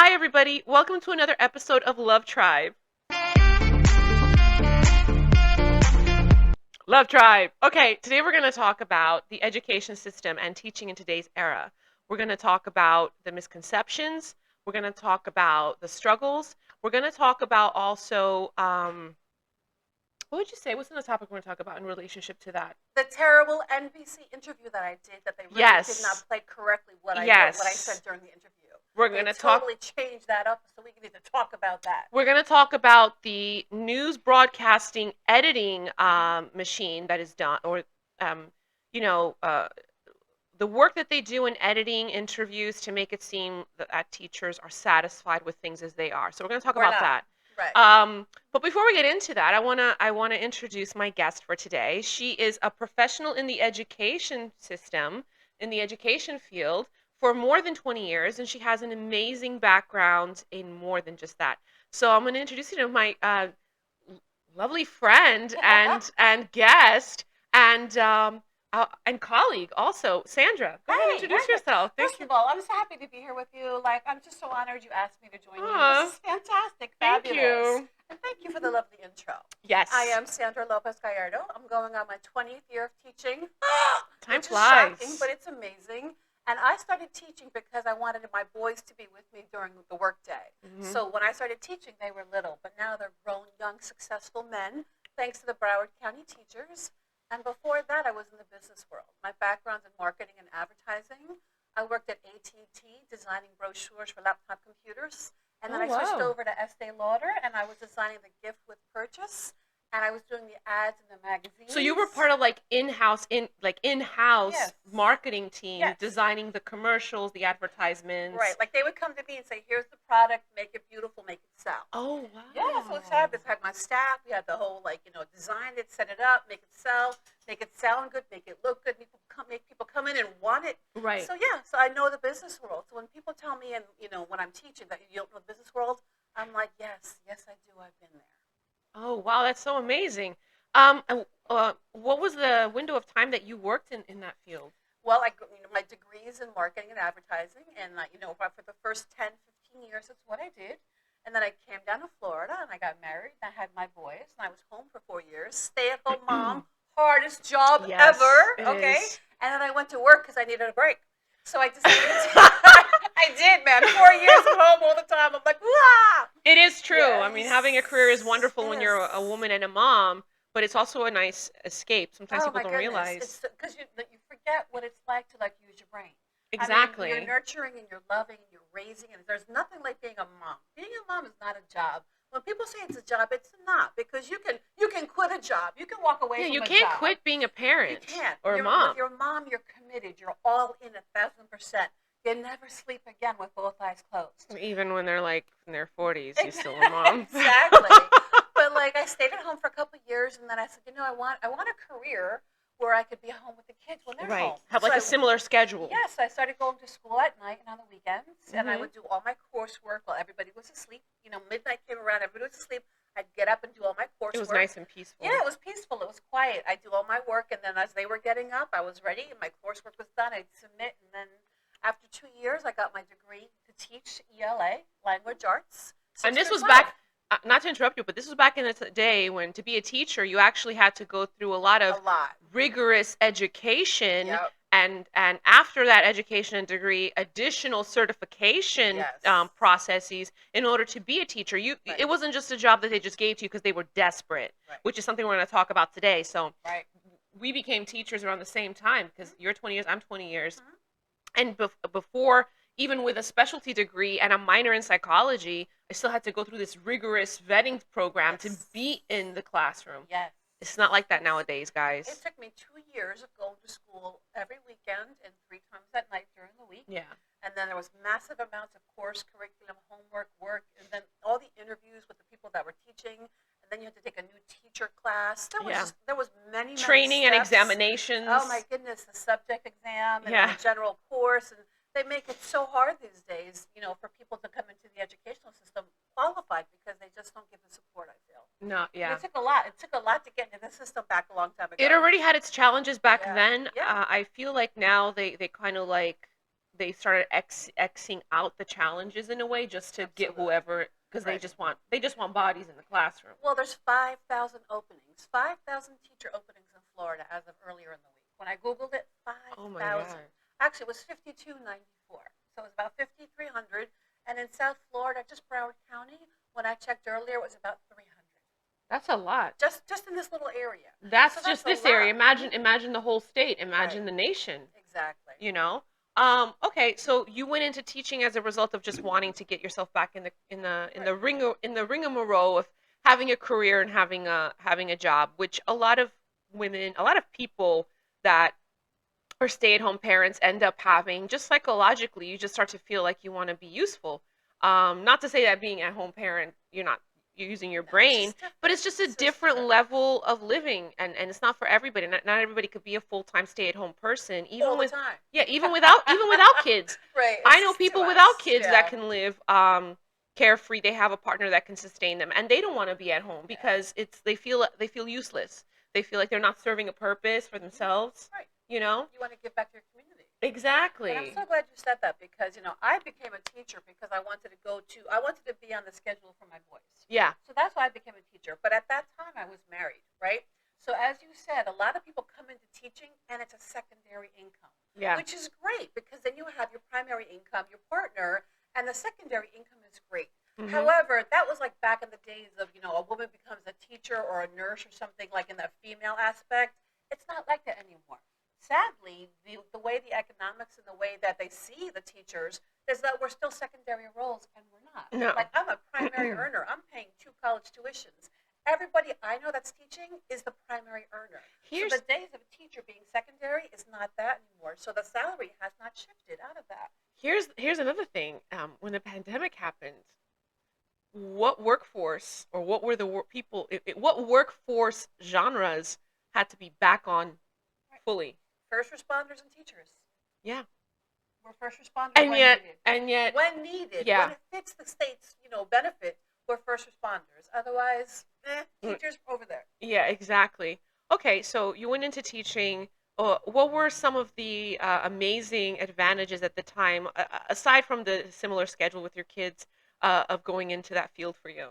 Hi, everybody. Welcome to another episode of Love Tribe. Love Tribe. Okay, today we're going to talk about the education system and teaching in today's era. We're going to talk about the misconceptions. We're going to talk about the struggles. We're going to talk about also, what would you say? What's the topic we're going to talk about in relationship to that? The terrible NBC interview that I did, that they really did not play correctly what I said during the interview. We're going to totally change that up, so we need to talk about that. We're going to talk about the news broadcasting editing machine that is done, or you know, the work that they do in editing interviews to make it seem that teachers are satisfied with things as they are. So we're going to talk about that. Right. But before we get into that, I wanna introduce my guest for today. She is a professional in the education system, in the education field for more than 20 years, and she has an amazing background in more than just that. So I'm going to introduce you to my lovely friend and guest and colleague also, Sandra. Go ahead and introduce yourself. First of all, I'm so happy to be here with you. I'm just so honored you asked me to join you. This is fantastic. Thank Fabulous. you. And thank you for the lovely intro. Yes. I am Sandra Lopez Gallardo. I'm going on my 20th year of teaching. Time flies. Is shocking, but it's amazing. And I started teaching because I wanted my boys to be with me during the workday. Mm-hmm. So when I started teaching, they were little, but now they're grown, young, successful men, thanks to the Broward County teachers. And before that, I was in the business world. My background's in marketing and advertising. I worked at AT&T designing brochures for laptop computers. And then I switched over to Estee Lauder, and I was designing the gift with purchase. And I was doing the ads in the magazines. So you were part of in-house Yes. marketing team, Yes. designing the commercials, the advertisements. Right. They would come to me and say, "Here's the product, make it beautiful, make it sell." Oh wow. Yeah, so it's fabulous. I had my staff. We had the whole design it, set it up, make it sell, make it sound good, make it look good. Make people come in and want it. Right. So yeah, so I know the business world. So when people tell me, and when I'm teaching, that you don't know the business world, I'm like, yes, I do. I've been there. Oh wow, that's so amazing. What was the window of time that you worked in that field? Well, my degree's in marketing and advertising, and for the first 10, 15 years, that's what I did. And then I came down to Florida, and I got married, and I had my boys, and I was home for 4 years. Stay-at-home mom, hardest job ever. Okay. Is. And then I went to work because I needed a break. So I decided I did, man. 4 years at home all the time. I'm like, wow. It is true. Yes. I mean, having a career is wonderful when you're a woman and a mom, but it's also a nice escape. Sometimes people don't realize. It's because you forget what it's like to use your brain. Exactly. I mean, you're nurturing and you're loving and you're raising, and there's nothing like being a mom. Being a mom is not a job. When people say it's a job, it's not, because you can quit a job. You can walk away from a job. Yeah, you can't quit being a parent. You can't. Or a mom. With your mom, you're committed. You're all in 1,000%. You never sleep again with both eyes closed. Even when they're in their 40s, you're still a mom. Exactly. But I stayed at home for a couple of years, and then I said, I want a career where I could be home with the kids when they're home. Have a similar schedule. Yes, I started going to school at night and on the weekends, and I would do all my coursework while everybody was asleep. Midnight came around, everybody was asleep. I'd get up and do all my coursework. It was nice and peaceful. Yeah, it was peaceful. It was quiet. I'd do all my work, and then as they were getting up, I was ready, and my coursework was done. I'd submit, and then after 2 years, I got my degree to teach ELA, language arts. And this was back, not to interrupt you, but this was back in the day when to be a teacher, you actually had to go through a lot of rigorous education. Yep. And after that education and degree, additional certification processes in order to be a teacher. It wasn't just a job that they just gave to you because they were desperate, which is something we're going to talk about today. So we became teachers around the same time because you're 20 years, I'm 20 years. And before, even with a specialty degree and a minor in psychology, I still had to go through this rigorous vetting program to be in the classroom. Yes. It's not like that nowadays, guys. It took me 2 years of going to school every weekend and 3 times at night during the week. Yeah. And then there was massive amounts of course, curriculum, homework, work, and then all the interviews with the people that were teaching. And then you had to take a new teacher class. There was many training steps. And examinations. Oh my goodness, the subject exam and the general course, and they make it so hard these days, for people to come into the educational system qualified because they just don't give the support, I feel. No, yeah. It took a lot. It took a lot to get into the system back a long time ago. It already had its challenges back then. Yeah. I feel like now they kind of they started Xing out the challenges in a way just to get whoever, because they just want bodies in the classroom. Well, there's 5,000 openings, 5,000 teacher openings in Florida as of earlier in the week. When I Googled it, 5,000. Oh my God. Actually, it was 5,294. So it was about 5,300. And in South Florida, just Broward County, when I checked earlier, it was about 300. That's a lot. Just in this little area. That's just this area. Imagine the whole state. Imagine the nation. Exactly. You know. Okay, so you went into teaching as a result of just wanting to get yourself back in the rigmarole of having a career and having a job, which a lot of women, a lot of people that are stay-at-home parents end up having. Just psychologically, you just start to feel like you want to be useful. Not to say that being a home parent, you're using your brain, but it's just a different level of living, and it's not for everybody. Not everybody could be a full-time stay-at-home person, even with even without kids. Right. I know people without kids that can live carefree. They have a partner that can sustain them, and they don't want to be at home because they feel useless. They feel like they're not serving a purpose for themselves. Right. You know? You want to give back to your community. Exactly. And I'm so glad you said that because, I became a teacher because I wanted to be on the schedule for my boys. Yeah. So that's why I became a teacher. But at that time, I was married, right? So as you said, a lot of people come into teaching and it's a secondary income. Yeah. Which is great because then you have your primary income, your partner, and the secondary income is great. Mm-hmm. However, that was like back in the days of, a woman becomes a teacher or a nurse or something like in the female aspect. It's not like that anymore. Sadly, the way the economics and the way that they see the teachers is that we're still secondary roles and we're not. No. Like I'm a primary earner. I'm paying 2 college tuitions. Everybody I know that's teaching is the primary earner. So the days of a teacher being secondary is not that anymore. So the salary has not shifted out of that. Here's another thing. When the pandemic happened, what workforce or what were the what workforce genres had to be back on fully? First responders and teachers. Yeah. We're first responders when needed. Yeah. When it fits the state's, benefit, we're first responders. Otherwise, teachers over there. Yeah, exactly. Okay, so you went into teaching. What were some of the amazing advantages at the time, aside from the similar schedule with your kids, of going into that field for you?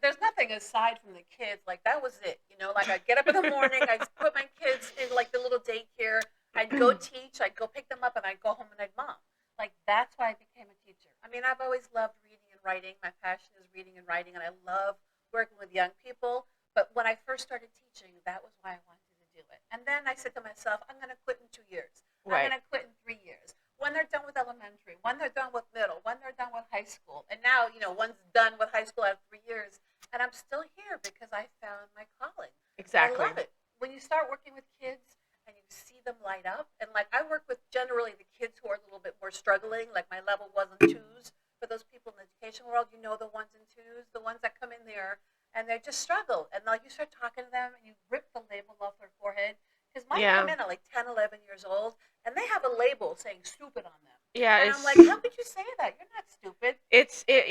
There's nothing aside from the kids. Like, that was it. Like, I'd get up in the morning, I'd put my kids in, like, the little daycare. I'd go teach, I'd go pick them up, and I'd go home and I'd mom. Like, that's why I became a teacher. I mean, I've always loved reading and writing. My passion is reading and writing, and I love working with young people. But when I first started teaching, that was why I wanted to do it. And then I said to myself, I'm going to quit in 2 years. Right. I'm going to quit in 3 years. When they're done with elementary, when they're done with middle, when they're done with high school. And now, one's done with high school after 3 years. And I'm still here because I found my calling. Exactly. I love it. When you start working with kids and you see them light up, and like I work with generally the kids who are a little bit more struggling, like my level 1s and 2s. For those people in the education world, the 1s and 2s, the ones that come in there and they just struggle. And like you start talking to them and you rip the label off their forehead. Because mine come in at like 10, 11 years old, and they have a label saying stupid on them. Yeah, and I'm like, how could you say that? You're not stupid.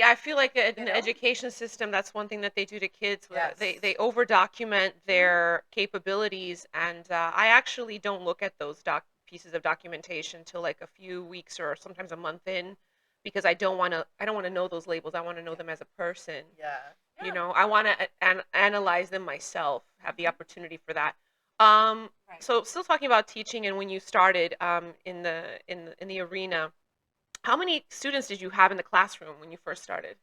I feel like in the education system, that's one thing that they do to kids. Yes. They over-document their capabilities, and I actually don't look at those pieces of documentation until like a few weeks or sometimes a month in, because I don't want to know those labels. I want to know them as a person. Yeah. I want to analyze them myself, have the opportunity for that. So still talking about teaching and when you started in the arena, how many students did you have in the classroom when you first started?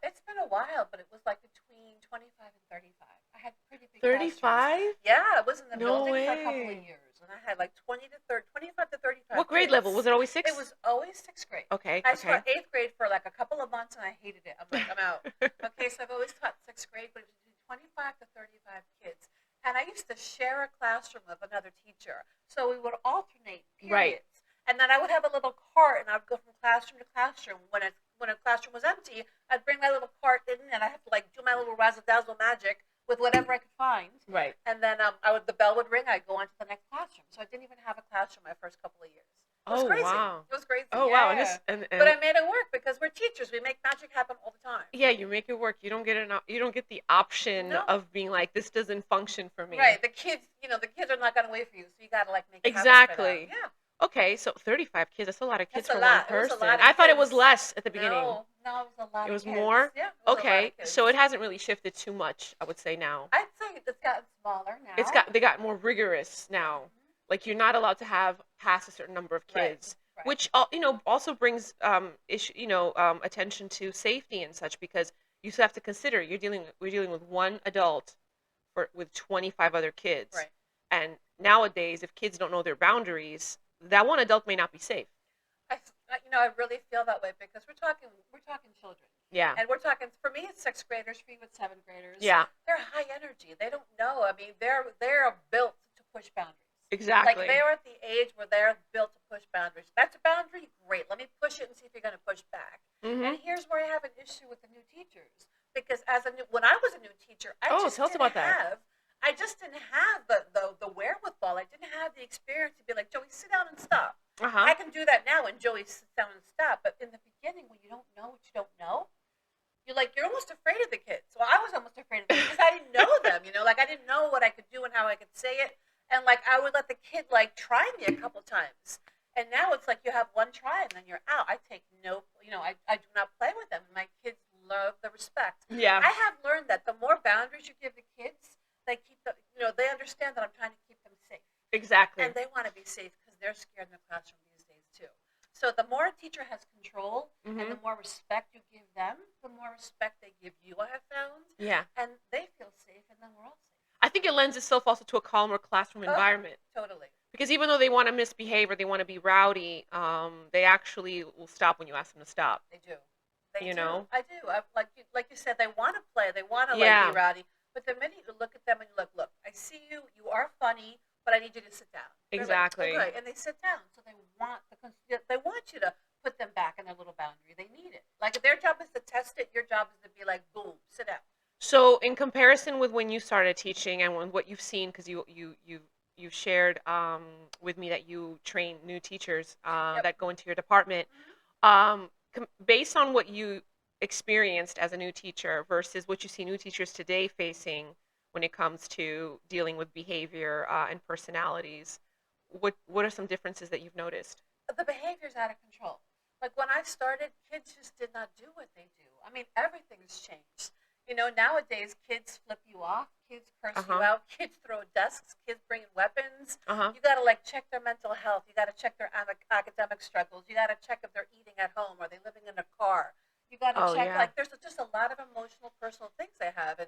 It's been a while, but it was like between 25 and 35. I had pretty big 35? Yeah, I was in the No building way. for a couple of years, and I had like 25 to 35. What grade level? Was it always 6th? It was always 6th grade. Okay. I taught 8th grade for like a couple of months, and I hated it. I'm like, I'm out. Okay, so I've always taught 6th grade, but it was between 25 to 35 kids. And I used to share a classroom with another teacher. So we would alternate periods. Right. And then I would have a little cart, and I would go from classroom to classroom. When a classroom was empty, I'd bring my little cart in, and I have to like do my little razzle-dazzle magic with whatever I could find. Right. And then the bell would ring, I'd go on to the next classroom. So I didn't even have a classroom my first couple of years. It was crazy. Wow. It was crazy. Oh, yeah. wow. But I made it work because we're teachers. We make magic happen all the time. Yeah, you make it work. You don't get the option of being like, this doesn't function for me. Right. The kids are not going to wait for you, so you got to like make it exactly. happen for them. Yeah. Okay, so 35 kids, that's a lot of kids That's a for one lot. It was a person. lot of I thought it was kids. less at the beginning. No, no, it was a lot It of was kids. more? Yeah, it was a lot Okay, of kids. so it hasn't really shifted too much, I would say now. I'd say it's gotten smaller now. They got more rigorous now. Like you're not allowed to have past a certain number of kids, Right. which also brings attention to safety and such because you still have to consider we're dealing with one adult with 25 other kids. Right. And nowadays, if kids don't know their boundaries, that one adult may not be safe. I really feel that way because we're talking children. Yeah. And we're talking, for me, it's sixth graders, for you, it's seventh graders. Yeah. They're high energy. They don't know. I mean, they're built to push boundaries. Exactly. Like they're at the age where they're built to push boundaries. That's a boundary? Great. Let me push it and see if you're going to push back. Mm-hmm. And here's where I have an issue with the new teachers. Because when I was a new teacher, I just didn't have the wherewithal. I didn't have the experience to be like, Joey, sit down and stop. Uh-huh. I can do that now and Joey sits down and stop. But in the beginning, when you don't know what you don't know, you're almost afraid of the kids. So I was almost afraid of them because I didn't know them, like I didn't know what I could do and how I could say it. And like I would let the kid like try me a couple times. And now it's like you have one try and then you're out. I take I do not play with them. My kids love the respect. Yeah. I have learned that the more boundaries you give the kids, they they understand that I'm trying to keep them safe. Exactly. And they want to be safe because they're scared in the classroom these days too. So the more a teacher has control and the more respect you give them, the more respect they give you, I have found. Yeah. And they feel safe and then we're all safe. I think it lends itself also to a calmer classroom environment. Totally. Because even though they want to misbehave or they want to be rowdy, they actually will stop when you ask them to stop. They do. They do. I do. Like you said, they want to play. They want to be rowdy. But the minute you look at them and you look, I see you. You are funny, but I need you to sit down. Exactly. Like, okay. And they sit down. So they want you to put them back in their little boundary. They need it. Like if their job is to test it, your job is to be like, boom, sit down. So in comparison with when you started teaching and what you've seen, because you shared with me that you train new teachers that go into your department, based on what you experienced as a new teacher versus what you see new teachers today facing when it comes to dealing with behavior and personalities, what are some differences that you've noticed? The behavior's out of control. Like when I started, kids just did not do what they do. I mean, everything's changed. Nowadays, kids flip you off, kids curse you out, kids throw desks, kids bring in weapons. You got to check their mental health. You got to check their academic struggles. You got to check if they're eating at home or they're living in a car. You got to check, there's just a lot of emotional, personal things they have. And,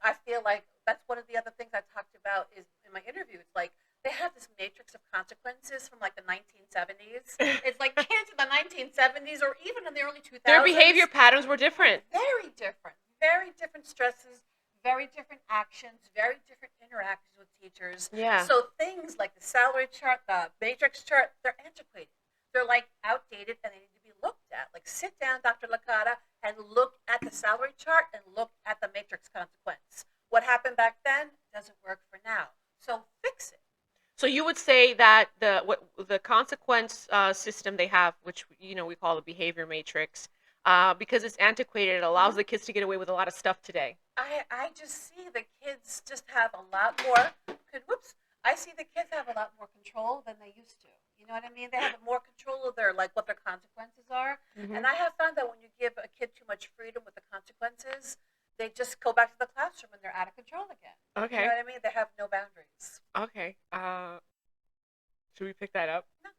I feel like that's one of the other things I talked about is in my interview. It's like they have this matrix of consequences from the 1970s. It's like kids in the 1970s or even in the early 2000s. Their behavior patterns were different. Very different. Very different stresses, very different actions, very different interactions with teachers. Yeah. So things like the salary chart, the matrix chart, they're antiquated. They're outdated and they need to be looked at. Sit down, Dr. Licata, and look at the salary chart and look at the matrix consequence. What happened back then doesn't work for now. So fix it. So you would say that the consequence system they have, which we call the behavior matrix, because it's antiquated, it allows the kids to get away with a lot of stuff today. I just see the kids just have a lot more. I see the kids have a lot more control than they used to. You know what I mean? They have more control of what their consequences are. And I have found that when you give a kid too much freedom with the consequences, they just go back to the classroom and they're out of control again. Okay. You know what I mean? They have no boundaries. Okay. Should we pick that up? No.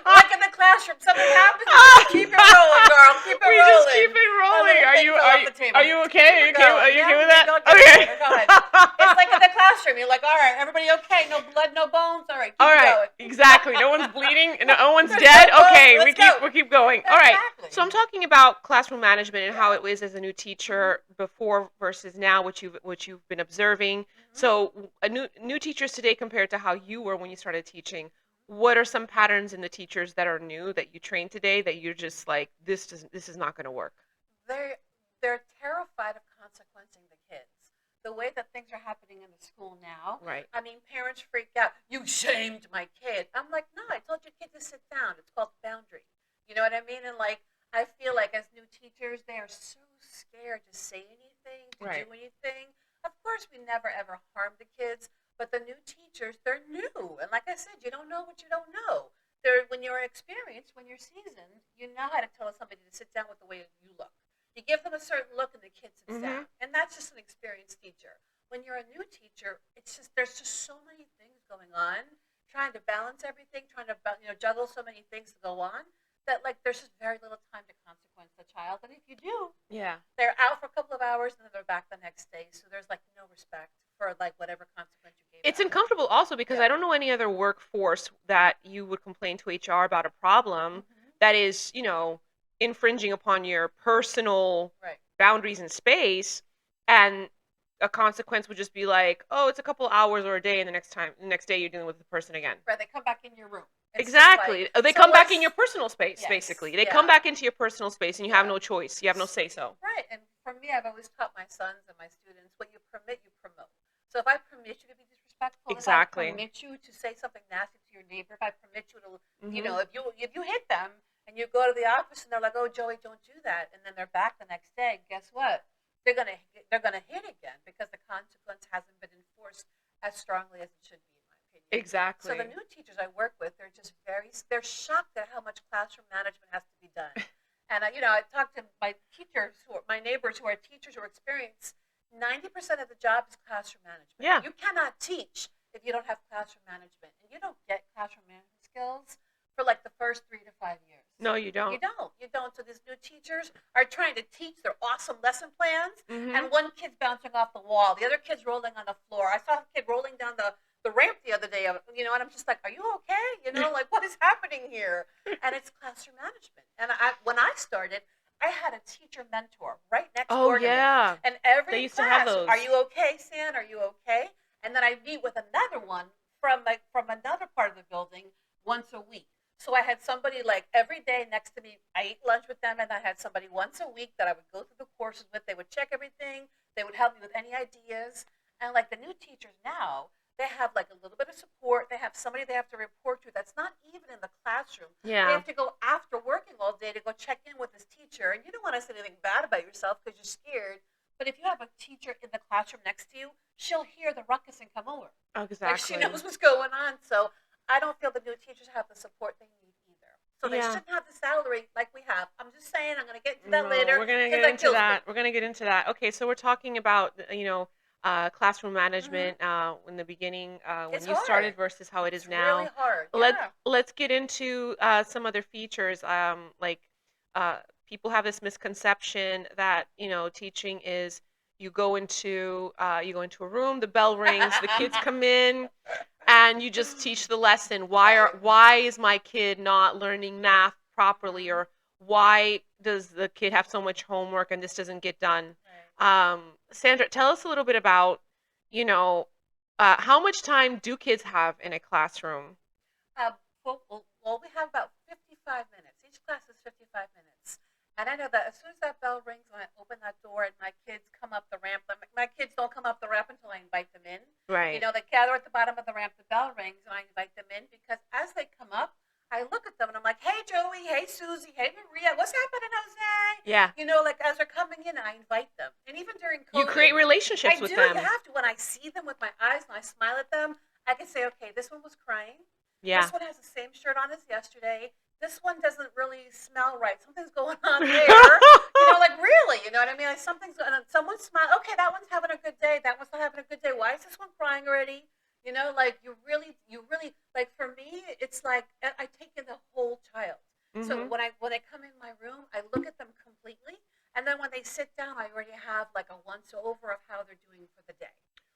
like in the classroom, something happens. Keep it rolling, girl. Keep it rolling. We just keep it rolling. Are you okay? Are you okay? Are you okay with that? Okay. Go ahead. It's like in the classroom. You're like, all right, everybody okay? No blood, no bones. All right, keep going. Exactly. No one's bleeding. No one's dead. Okay, we keep going. All right. So I'm talking about classroom management and how it was as a new teacher before versus now, what you've been observing. So new teachers today compared to how you were when you started teaching. What are some patterns in the teachers that are new that you train today that you're just like, this is not going to work? They're terrified of consequencing the kids. The way that things are happening in the school now. Right. I mean, parents freak out. You shamed my kid. I'm like, no, I told your kid to sit down. It's called boundary. You know what I mean? And I feel like as new teachers, they are so scared to say anything, to do anything. Of course, we never ever harm the kids, But the new teachers, they're new. And like I said, you don't know what you don't know. When you're experienced, when you're seasoned, you know how to tell somebody to sit down with the way you look. You give them a certain look and the kid sits down. And that's just an experienced teacher. When you're a new teacher, there's just so many things going on, trying to balance everything, trying to juggle so many things to go on, that like there's just very little time to consequence the child. And if you do, they're out for a couple of hours and then they're back the next day. So there's like no respect for like whatever consequence you gave. It's uncomfortable also because I don't know any other workforce that you would complain to HR about a problem that is, infringing upon your personal boundaries and space, and a consequence would just be like, oh, it's a couple hours or a day, and the next day you're dealing with the person again. Right, they come back in your room. Exactly. They come back in your personal space, basically. They come back into your personal space, and you have no choice. You have no say-so. Right, and for me, I've always taught my sons and my students, what you permit, you promote. So if I permit you to be disrespectful, if I permit you to say something nasty to your neighbor, if I permit you to, if you hit them and you go to the office and they're like, oh, Joey, don't do that, and then they're back the next day, guess what? They're gonna hit again because the consequence hasn't been enforced as strongly as it should be, in my opinion. Exactly. So the new teachers I work with, they're shocked at how much classroom management has to be done. And I talked to my neighbors who are teachers who are experienced. 90% of the job is classroom management. Yeah. You cannot teach if you don't have classroom management, and you don't get classroom management skills for like the first 3 to 5 years. No, you don't. You don't. So these new teachers are trying to teach their awesome lesson plans, and one kid's bouncing off the wall, the other kid's rolling on the floor. I saw a kid rolling down the ramp the other day, and I'm just like, are you okay? Like, what is happening here? And it's classroom management. And when I started, I had a teacher mentor right next door to me. And every class, are you okay, San? Are you okay? And then I meet with another one from another part of the building once a week. So I had somebody like every day next to me. I ate lunch with them, and I had somebody once a week that I would go through the courses with. They would check everything. They would help me with any ideas. And like the new teachers now, they have like a little bit of support. They have somebody they have to report to that's not even in the classroom. Yeah. They have to go after working all day to go check in with this teacher. And you don't want to say anything bad about yourself because you're scared. But if you have a teacher in the classroom next to you, she'll hear the ruckus and come over. Exactly. Like she knows what's going on. So I don't feel the new teachers have the support they need either. So they shouldn't have the salary like we have. I'm just saying, I'm going to get into that later. We're going to get into that. We're going to get into that. Okay, so we're talking about, classroom management in the beginning when you started versus how it is now. It's really hard. Let's get into some other features. People have this misconception that teaching is you go into a room, the bell rings, the kids come in, and you just teach the lesson. Why is my kid not learning math properly, or why does the kid have so much homework and this doesn't get done? Sandra, tell us a little bit about, how much time do kids have in a classroom? Well, we have about 55 minutes. Each class is 55 minutes. And I know that as soon as that bell rings and I open that door and my kids come up the ramp, my kids don't come up the ramp until I invite them in. Right. They gather at the bottom of the ramp, the bell rings, and I invite them in because as they come up, I look at them and I'm like, hey, Joey, hey, Susie, hey, Maria, what's happening, Jose? Yeah. Like as they're coming in, I invite them. And even during COVID, you create relationships with them. You have to. When I see them with my eyes and I smile at them, I can say, okay, this one was crying. Yeah. This one has the same shirt on as yesterday. This one doesn't really smell right. Something's going on there. Like really, you know what I mean? Like someone smiled. Okay, that one's having a good day. That one's not having a good day. Why is this one crying already? Like you really, like for me, it's like I take in the whole child. So when they come in my room, I look at them completely. And then when they sit down, I already have like a once over of how they're doing for the day.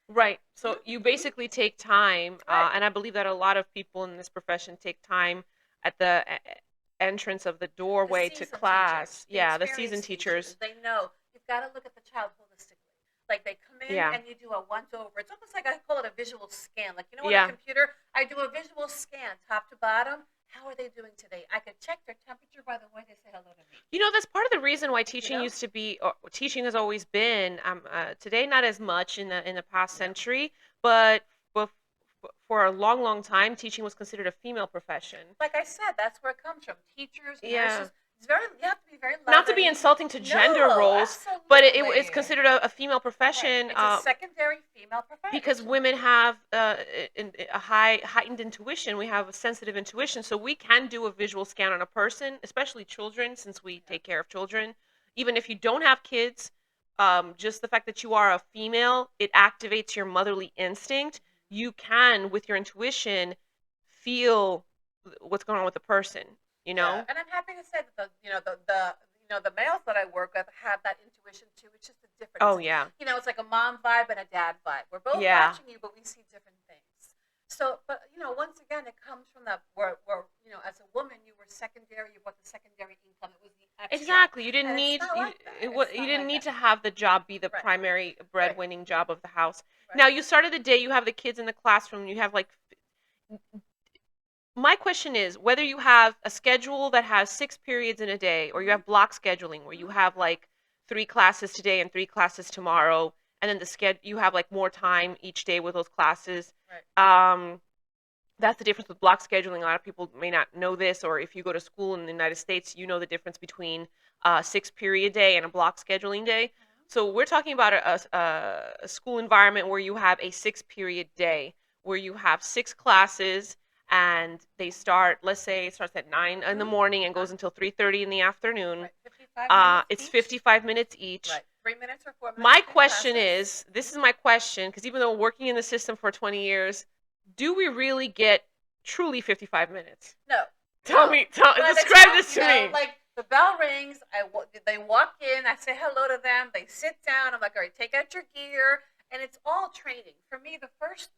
Right. So you basically take time, and I believe that a lot of people in this profession take time at the entrance of the doorway to class. The seasoned teachers. They know you've got to look at the child holistically. Like they come in and you do a once over. It's almost like I call it a visual scan. Like on a computer, I do a visual scan top to bottom. How are they doing today? I could check their temperature by the way they say hello to me. That's part of the reason why teaching used to be, or teaching has always been, today not as much in the past century, but for a long, long time, teaching was considered a female profession. Like I said, that's where it comes from. Teachers, nurses, You have to be very not to be insulting to gender roles, but it's considered a female profession. Right. It's a secondary female profession. Because women have a heightened intuition. We have a sensitive intuition, so we can do a visual scan on a person, especially children, since we take care of children. Even if you don't have kids, just the fact that you are a female, it activates your motherly instinct. You can, with your intuition, feel what's going on with the person. You know. Yeah. And I'm happy to say that the males that I work with have that intuition too. It's just a difference. Oh yeah. It's like a mom vibe and a dad vibe. We're both watching you, but we see different things. So, but once again, it comes from that where as a woman, you were secondary. You brought the secondary income. It was the extra. Exactly. You didn't need you didn't need to have the job be the primary breadwinning job of the house. Right. Now you started the day. You have the kids in the classroom. You have like. My question is whether you have a schedule that has 6 periods in a day, or you have block scheduling where you have like 3 classes today and 3 classes tomorrow, and then you have like more time each day with those classes. Right. That's the difference with block scheduling. A lot of people may not know this, or if you go to school in the United States, you know the difference between a 6-period day and a block scheduling day. So we're talking about a school environment where you have a 6-period day, where you have 6 classes. And they start, let's say it starts at 9 in the morning and goes until 3:30 in the afternoon. Right. 55 minutes it's each. 55 minutes each. Right. 3 minutes or 4 minutes. My question is, this is my question, because even though working in the system for 20 years, do we really get truly 55 minutes? No. Describe this to me. Like the bell rings, they walk in, I say hello to them, they sit down, I'm like, all right, take out your gear, and it's all training. For me, the first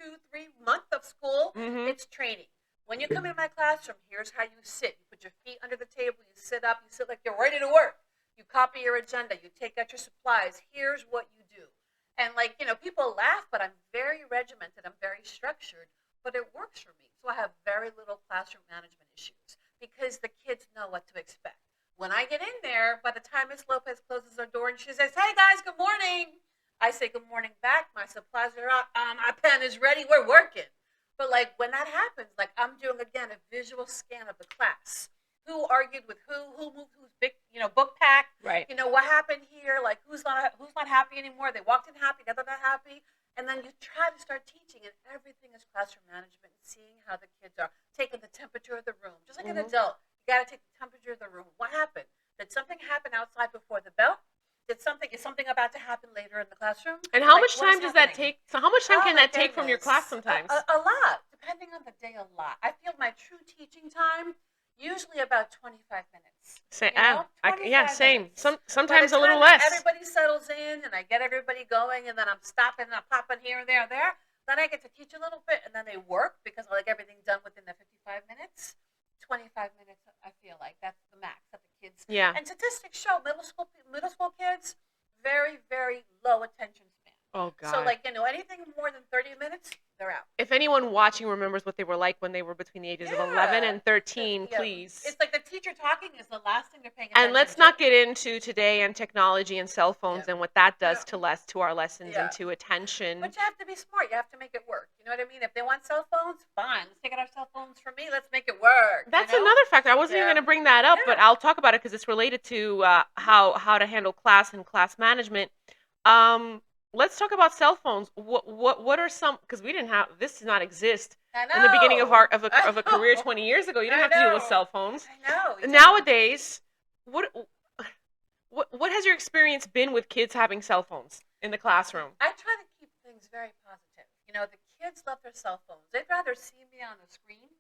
2-3 months of school, it's training. When you come in my classroom, here's how you sit. You put your feet under the table, you sit up, you sit like you're ready to work. You copy your agenda, you take out your supplies. Here's what you do. And people laugh, but I'm very regimented, I'm very structured, but it works for me. So I have very little classroom management issues because the kids know what to expect. When I get in there, by the time Ms. Lopez closes her door and she says, hey guys, good morning, I say good morning back. My supplies are out. My pen is ready. We're working. But when that happens, I'm doing again a visual scan of the class. Who argued with who moved who's big, book pack. Right. What happened here? Who's not happy anymore? They walked in happy. They're not happy. And then you try to start teaching, and everything is classroom management. Seeing how the kids are, taking the temperature of the room, just like an adult. You got to take the temperature of the room. What happened? Did something happen outside before the bell? Is something about to happen later in the classroom? And how much time does that take? So how much time can that take from your class sometimes? A lot, depending on the day, a lot. I feel my true teaching time, usually about 25 minutes. Same. Minutes. Sometimes a little less. Everybody settles in, and I get everybody going, and then I'm stopping and I'm popping here and there and there. Then I get to teach a little bit, and then they work because I like everything done within the 55 minutes. 25 minutes, I feel like that's the max that the kids. Yeah. And statistics show middle school kids very, very low attention span. Oh God. So anything more than 30 minutes, they're out. If anyone watching remembers what they were like when they were between the ages of 11 and 13, please. It's like the teacher talking is the last thing they're paying attention to. And let's not get into today and technology and cell phones and what that does to our lessons and to attention. But you have to be smart. You have to make it work. You know what I mean? If they want cell phones, fine. Let's take out our cell phones for me. Let's make it work. That's another factor. I wasn't even going to bring that up, but I'll talk about it because it's related to how to handle class and class management. Let's talk about cell phones. What are some? Because this did not exist in the beginning of a career 20 years ago. You didn't have to deal with cell phones. I know. Nowadays, what has your experience been with kids having cell phones in the classroom? I try to keep things very positive. The kids love their cell phones. They'd rather see me on the screen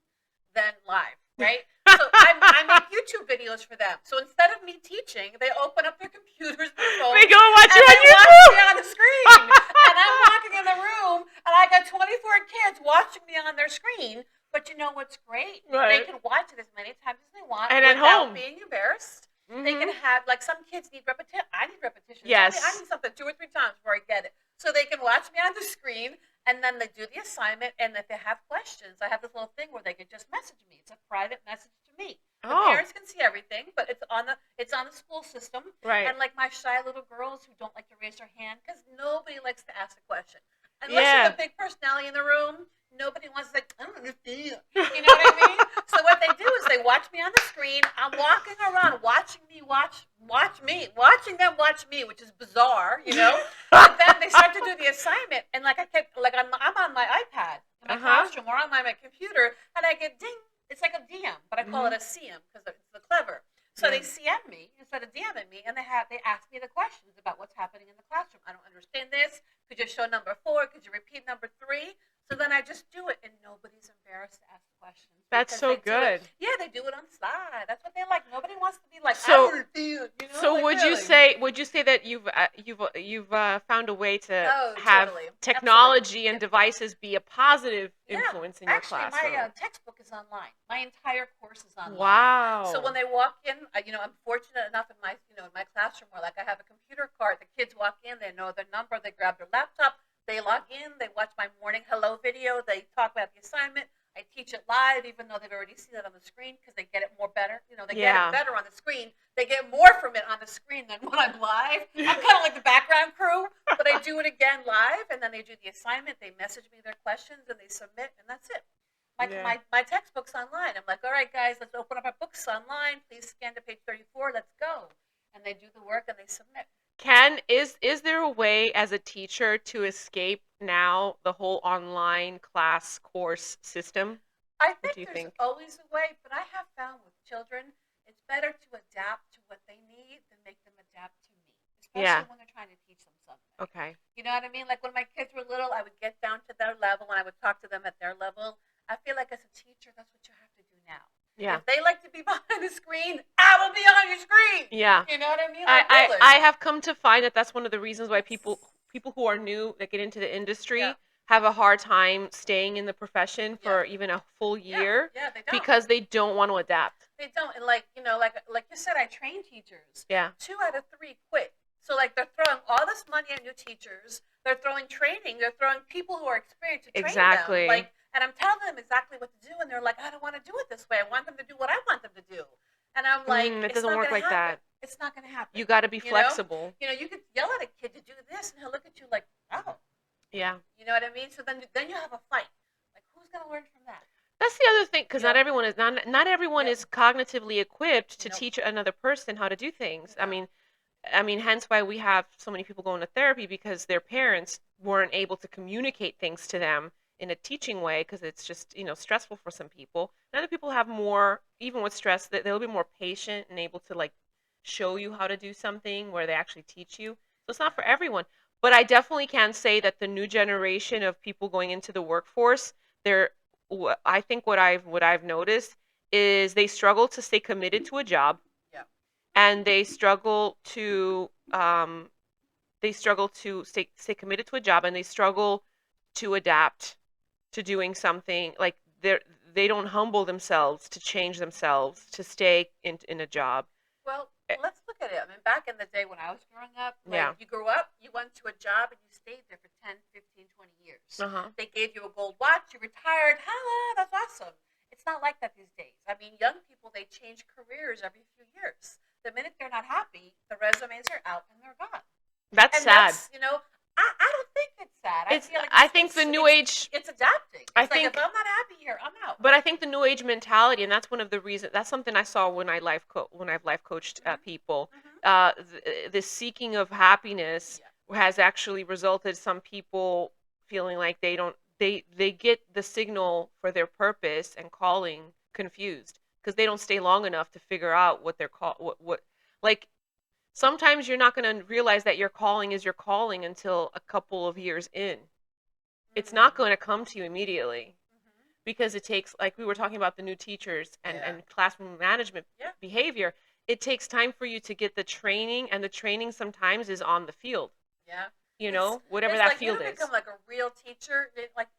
than live, right? So I make YouTube videos for them. So instead of me teaching, they open up their computers, their phones, they go and watch you on YouTube. YouTube. Me on the screen. And I'm walking in the room, and I got 24 kids watching me on their screen. But you know what's great? Right. They can watch it as many times as they want and without at home being embarrassed. They can have, some kids need repetition. I need repetition. Yes. I need something 2 or 3 times before I get it. So they can watch me on the screen, and then they do the assignment, and if they have questions, I have this little thing where they can just message me. It's a private message to me. The parents can see everything, but it's on the school system. Right. And my shy little girls who don't like to raise their hand, because nobody likes to ask a question. Unless you're the big personality in the room, Nobody wants to, like, I don't understand. You know what I mean? So what they do is they watch me on the screen. I'm walking around watching me watching them watch me, which is bizarre, you know? But then they start to do the assignment, and like I'm on my iPad in my classroom or on my computer, and I get ding. It's like a DM, but I call it a CM because it's the clever. So they CM me instead of DMing me, and they ask me the questions about what's happening in the classroom. I don't understand this. Could you show number 4? Could you repeat number 3? So then I just do it, and nobody's embarrassed to ask questions. That's so good. Yeah, they do it on slide. That's what they like. Nobody wants to be like, so, I don't understand. You know? So like, would you say that you've found a way to have technology and devices be a positive influence in your classroom? Actually, my textbook is online. My entire course is online. Wow. So when they walk in, I'm fortunate enough in my classroom where like I have a computer card. The kids walk in, they know their number, they grab their laptop, they log in, they watch my morning hello video, they talk about the assignment. I teach it live, even though they've already seen it on the screen, because they get it more better. They get it better on the screen. They get more from it on the screen than when I'm live. I'm kind of like the background crew, but I do it again live, and then they do the assignment. They message me their questions, and they submit, and that's it. My textbook's online. I'm like, all right, guys, let's open up our books online. Please scan to page 34. Let's go. And they do the work, and they submit. Is there a way as a teacher to escape now the whole online class course system? I think there's always a way, but I have found with children, it's better to adapt to what they need than make them adapt to me, especially when they're trying to teach them something. Okay. You know what I mean? Like when my kids were little, I would get down to their level and I would talk to them at their level. I feel like as a teacher, that's what you have to do now. Yeah. If they like to be behind the screen, I will be on your screen. Yeah. You know what I mean? I have come to find that that's one of the reasons why people who are new that get into the industry have a hard time staying in the profession for even a full year. Yeah, they don't. Because they don't want to adapt. They don't. And like you said, I train teachers. Yeah. 2 out of 3 quit. So like they're throwing all this money at new teachers. They're throwing training. They're throwing people who are experienced to train them. Like, and I'm telling them exactly what to do, and they're like, I don't want to do it this way. I want them to do what I want them to do. And I'm like, it doesn't work like that. It's not going to happen. You got to be flexible. You could yell at a kid to do this, and he'll look at you like, oh. Yeah. You know what I mean? So then you have a fight. Like, who's going to learn from that? That's the other thing, because not everyone is cognitively equipped to teach another person how to do things. I mean, hence why we have so many people going to therapy, because their parents weren't able to communicate things to them in a teaching way, because it's just stressful for some people. And other people have more, even with stress, that they'll be more patient and able to like show you how to do something where they actually teach you. So it's not for everyone, but I definitely can say that the new generation of people going into the workforce, I think what I've noticed is they struggle to stay committed to a job. Yeah. And they struggle to stay committed to a job, and they struggle to adapt to doing something. Like they don't humble themselves to change themselves to stay in a job. Well, let's look at it. I mean, back in the day when I was growing up, you grew up, you went to a job, and you stayed there for 10, 15, 20 years. They gave you a gold watch, you retired. That's awesome. It's not like that these days. I mean, young people, they change careers every few years. The minute they're not happy, the resumes are out and they're gone. That's sad. I don't think it's sad. I think the new age. It's adapting. It's like, if I'm not happy here, I'm out. But I think the new age mentality, and that's one of the reasons. That's something I saw when I've life coached people. The seeking of happiness has actually resulted some people feeling like they get the signal for their purpose and calling confused, because they don't stay long enough to figure out what they're like. Sometimes you're not going to realize that your calling is your calling until a couple of years in. It's not going to come to you immediately, because it takes, like we were talking about the new teachers and classroom management behavior, it takes time for you to get the training, and the training sometimes is on the field. Yeah. Whatever that field is. You become like a real teacher, like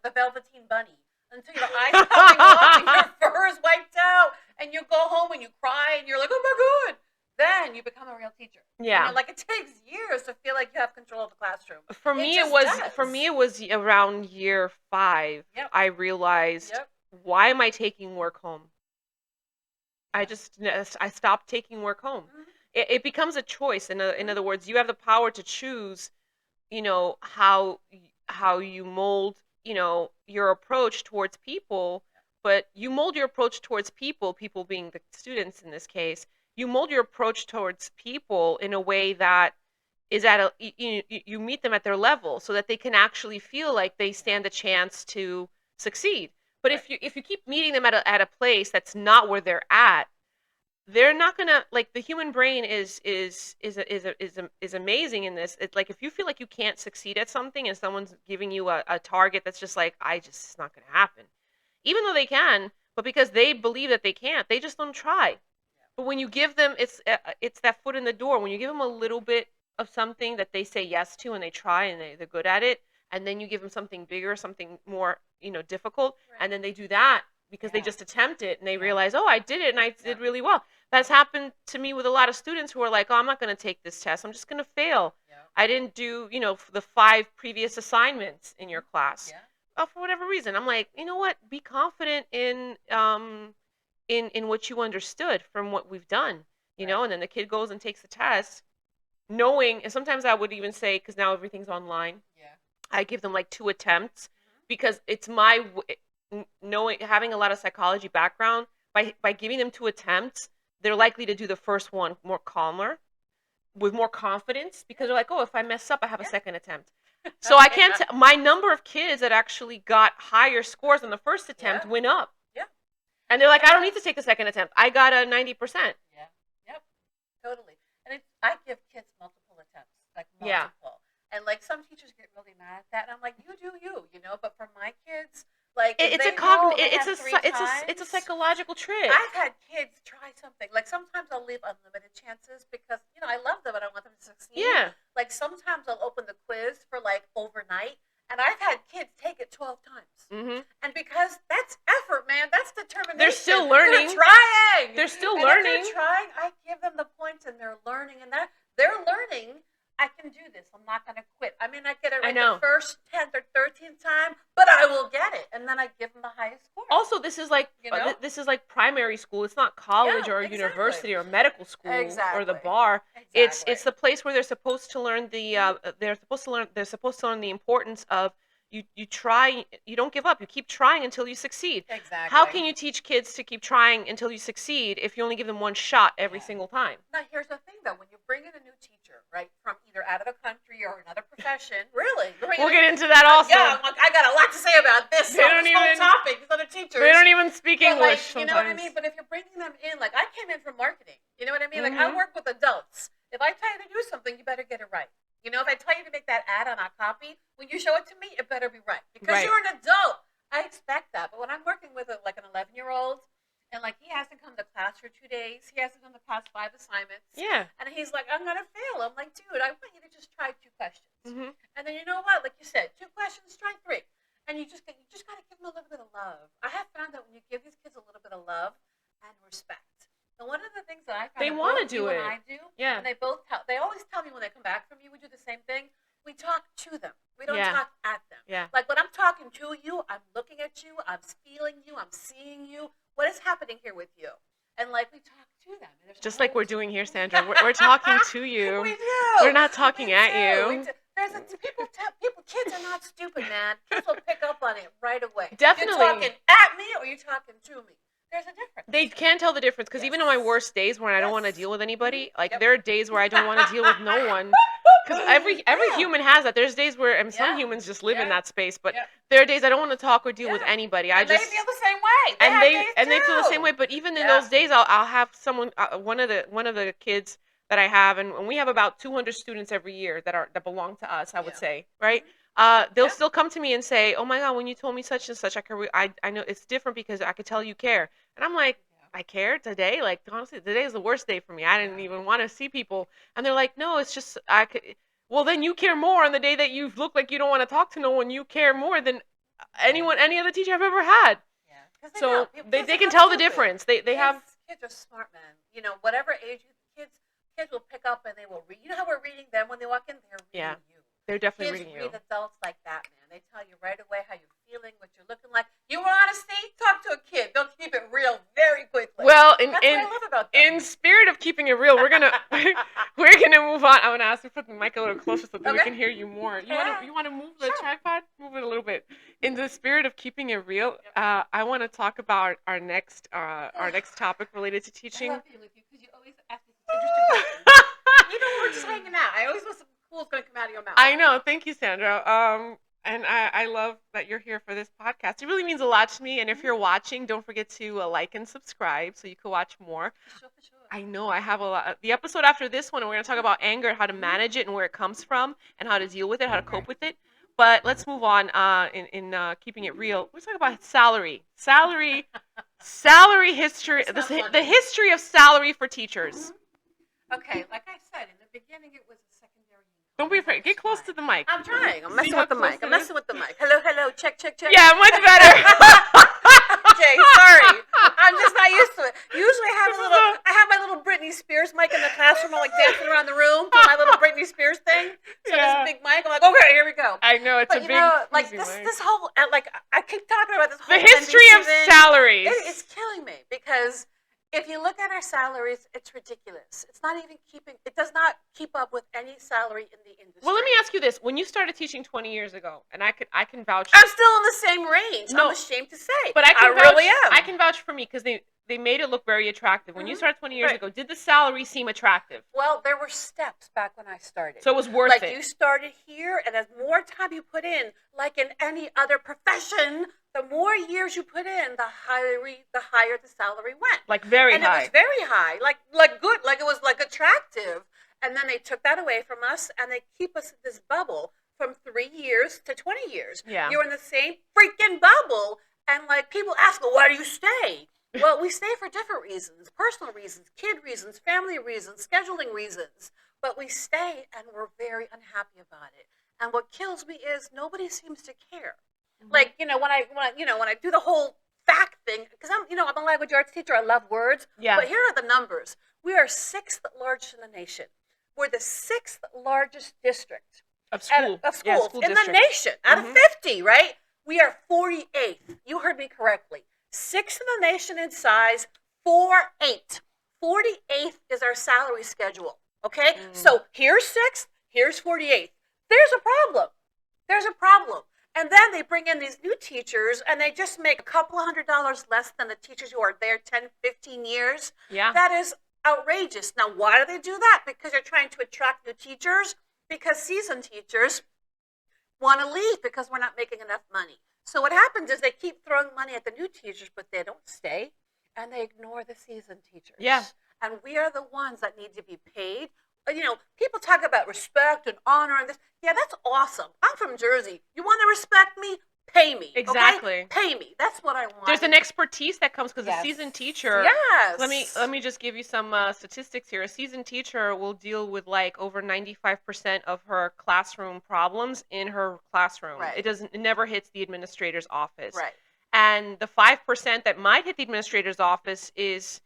the Velveteen Bunny. Until your eyes coming off and your fur is wiped out, and you go home and you cry and you're like, oh my God. Then you become a real teacher. Yeah. It takes years to feel like you have control of the classroom. For me, it was around year 5. Yep. I realized, why am I taking work home? I stopped taking work home. It becomes a choice. In other words, you have the power to choose, how you mold your approach towards people, but you mold your approach towards people being the students in this case. You mold your approach towards people in a way that is you meet them at their level so that they can actually feel like they stand a chance to succeed. But if you keep meeting them at a place that's not where they're at, they're not gonna, like, the human brain is amazing in this. It's like, if you feel like you can't succeed at something and someone's giving you a target that's just like, it's not gonna happen, even though they can, but because they believe that they can't, they just don't try. But when you give them, it's that foot in the door. When you give them a little bit of something that they say yes to and they try and they're good at it, and then you give them something bigger, something more, difficult, and then they do that because they just attempt it and they realize, oh, I did it and I did really well. That's happened to me with a lot of students who are like, oh, I'm not going to take this test. I'm just going to fail. I didn't do, the 5 previous assignments in your class. For whatever reason. I'm like, you know what? Be confident in what you understood from what we've done, and then the kid goes and takes the test knowing, and sometimes I would even say, because now everything's online, I give them like 2 attempts, because it's my knowing, having a lot of psychology background, by giving them 2 attempts, they're likely to do the first one more calmer, with more confidence, because they're like, oh, if I mess up, I have a second attempt. So I can't, my number of kids that actually got higher scores than the first attempt went up. And they're like, I don't need to take the second attempt. I got a 90%. Totally. And I give kids multiple attempts, like multiple. And like some teachers get really mad at that, and I'm like, you do you, but for my kids, like, it's a psychological trick. I've had kids try something. Like, sometimes I'll leave unlimited chances because, I love them and I want them to succeed. Like, sometimes I'll open the quiz for like overnight, and I've had kids take it 12 times. And because that's effort, man, that's determination. They're still learning. They're trying. They're still and learning. If they're trying, I give them the points, and they're learning, and they're learning. I can do this. I'm not going to quit. I mean, I get it right the first 10th or 13th time, but I will get it, and then I give them the highest score. Also, this is like this is like primary school. It's not college or university or medical school or the bar. It's the place where they're supposed to learn they're supposed to learn the importance of you try. You don't give up. You keep trying until you succeed. How can you teach kids to keep trying until you succeed if you only give them one shot every single time? Now, here's the thing, though. When you bring in a new teacher, right, from either out of the country or another profession, really, we'll get into that also. Yeah, I got a lot to say about this. Whole topic. These other teachers, they don't even speak English. Like, you know what I mean? But if you're bringing them in, like, I came in from marketing. You know what I mean? Like, I work with adults. If I tell you to do something, you better get it right. If I tell you to make that ad on our copy, when you show it to me, it better be right. Because you're an adult. I expect that. But when I'm working with an 11-year-old, and like, he hasn't come to class for 2 days, he hasn't done the past 5 assignments. And he's like, I'm going to fail. I'm like, dude, I want you to just try 2 questions. And then, you know what? Like you said, 2 questions, try 3. And you just got to give them a little bit of love. I have found that when you give these kids a little bit of love and respect, and one of the things that I found they want to do it. And I do, and they always tell me when they come back from you, we do the same thing. We talk to them. We don't talk at them. Like, when I'm talking to you, I'm looking at you, I'm feeling you, I'm seeing you. What is happening here with you? And like, we talk to them. Just like we're doing here, Sandra. We're talking to you. We do. We're not talking at you. Kids are not stupid, man. Kids will pick up on it right away. Definitely. You're talking at me or you're talking to me. There's a difference. They can tell the difference, because even on my worst days when I don't want to deal with anybody, like, there are days where I don't want to deal with no one. Because every human has that. There's days where, and some humans just live in that space, but there are days I don't want to talk or deal with anybody. They feel the same way. They feel the same way. But even in those days, I'll have someone, one of the kids that I have, and we have about 200 students every year that belong to us, I would say, right? They'll still come to me and say, oh my God, when you told me such and such, I know it's different because I could tell you care. And I'm like, I care today? Like, honestly, today is the worst day for me. I didn't even want to see people. And they're like, no, it's just, well, then you care more on the day that you look like you don't want to talk to no one. You care more than any other teacher I've ever had. So they can tell the difference. They have. Kids are smart, man. Whatever age kids will pick up and they will read. You know how we're reading them when they walk in? They're reading you. They're definitely Kids reading you. read adults like that, man. They tell you right away how you're feeling, what you're looking like. You want honesty? Talk to a kid. They'll keep it real very quickly. Well, that's what I love about them. In spirit of keeping it real, we're gonna move on. I want to ask you to put the mic a little closer so that we can hear you more. You want to move the tripod? Move it a little bit. In the spirit of keeping it real, I want to talk about our next topic related to teaching. I love being with you because you always ask me interesting questions. Even when we're just hanging out, I always know something cool is going to come out of your mouth. I know. Thank you, Sandra. And I love that you're here for this podcast. It really means a lot to me. And if you're watching, don't forget to like and subscribe so you can watch more. For sure. I know I have a lot. The episode after this one, we're going to talk about anger, how to manage it and where it comes from and how to deal with it, how to cope with it. But let's move on in keeping it real. Let's talk about salary history, the history of salary for teachers. Okay, like I said, in the beginning it was a secondary. Don't be afraid. Get close to the mic. I'm trying. I'm messing with the mic. Hello. Check. Yeah, much better. Okay, sorry. I'm just not used to it. Usually I have my little Britney Spears mic in the classroom. I'm like dancing around the room doing my little Britney Spears thing. So there's a big mic. I'm like, okay, here we go. I know it's a big. Like this whole I keep talking about this whole the history of salaries. It's killing me because if you look at our salaries, it's ridiculous. It does not keep up with any salary in the industry. Well, let me ask you this. When you started teaching 20 years ago, and I can vouch. I'm still in the same range. No, I'm ashamed to say. But I really am. I can vouch for me because they made it look very attractive. When you started 20 years ago, did the salary seem attractive? Well, there were steps back when I started. So it was worth it. Like you started here, and as more time you put in, like in any other profession, the more years you put in, the higher the salary went. Like very high. And it was very high, like good, like it was like attractive. And then they took that away from us, and they keep us in this bubble from 3 years to 20 years. Yeah. You're in the same freaking bubble, and like people ask, well, why do you stay? Well, we stay for different reasons, personal reasons, kid reasons, family reasons, scheduling reasons. But we stay, and we're very unhappy about it. And what kills me is nobody seems to care. Mm-hmm. Like, when I do the whole fact thing, because I'm a language arts teacher. I love words. Yeah. But here are the numbers. We are 6th largest in the nation. We're the 6th largest district of schools in the nation out of 50. Right? We are 48th. You heard me correctly. 6th in the nation in size. 48th. 48th is our salary schedule. Okay, so here's 6th. Here's 48th. There's a problem. And then they bring in these new teachers, and they just make a couple $100 less than the teachers who are there 10, 15 years. Yeah. That is outrageous. Now, why do they do that? Because they're trying to attract new teachers, because seasoned teachers want to leave because we're not making enough money. So what happens is they keep throwing money at the new teachers, but they don't stay, and they ignore the seasoned teachers. Yeah. And we are the ones that need to be paid. People talk about respect and honor and this. Yeah, that's awesome. I'm from Jersey. You want to respect me? Pay me. Exactly. Okay? Pay me. That's what I want. There's an expertise that comes because a seasoned teacher. Yes. Let me just give you some statistics here. A seasoned teacher will deal with like over 95% of her classroom problems in her classroom. Right. It never hits the administrator's office. Right. And the 5% that might hit the administrator's office is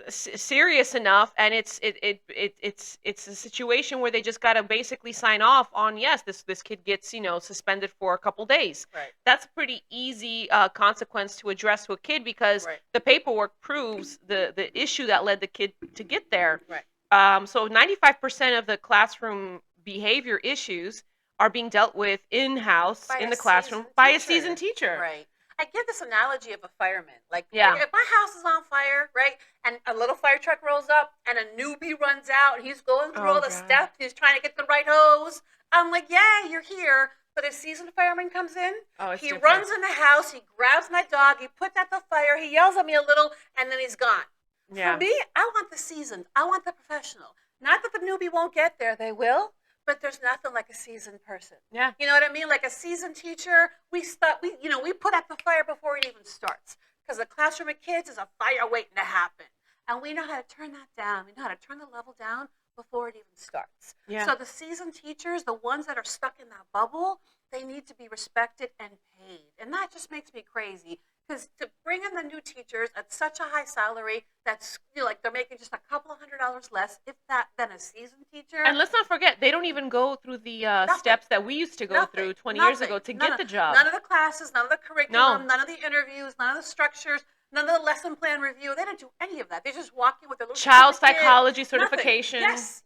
serious enough, and it's a situation where they just got to basically sign off on, yes, this kid gets suspended for a couple days. Right. That's a pretty easy consequence to address to a kid because the paperwork proves the issue that led the kid to get there. Right. So 95% of the classroom behavior issues are being dealt with in-house in the classroom by a seasoned teacher. Right. I give this analogy of a fireman. Like, if my house is on fire, right, and a little fire truck rolls up, and a newbie runs out, and he's going through all the steps, he's trying to get the right hose. I'm like, yeah, you're here. But a seasoned fireman comes in, he runs in the house, he grabs my dog, he puts out the fire, he yells at me a little, and then he's gone. Yeah. For me, I want the seasoned. I want the professional. Not that the newbie won't get there. They will. But there's nothing like a seasoned person. Yeah. You know what I mean? Like a seasoned teacher, we put out the fire before it even starts. Because a classroom of kids is a fire waiting to happen. And we know how to turn that down. We know how to turn the level down before it even starts. Yeah. So the seasoned teachers, the ones that are stuck in that bubble, they need to be respected and paid. And that just makes me crazy. because to bring in the new teachers at such a high salary, that's like they're making just a couple of $100 less, if that, than a seasoned teacher. And let's not forget, they don't even go through the steps that we used to go through 20 years ago to get the job. None of the classes, none of the curriculum, none of the interviews, none of the structures, none of the lesson plan review. They don't do any of that. They just walk in with their little child psychology certification. Yes,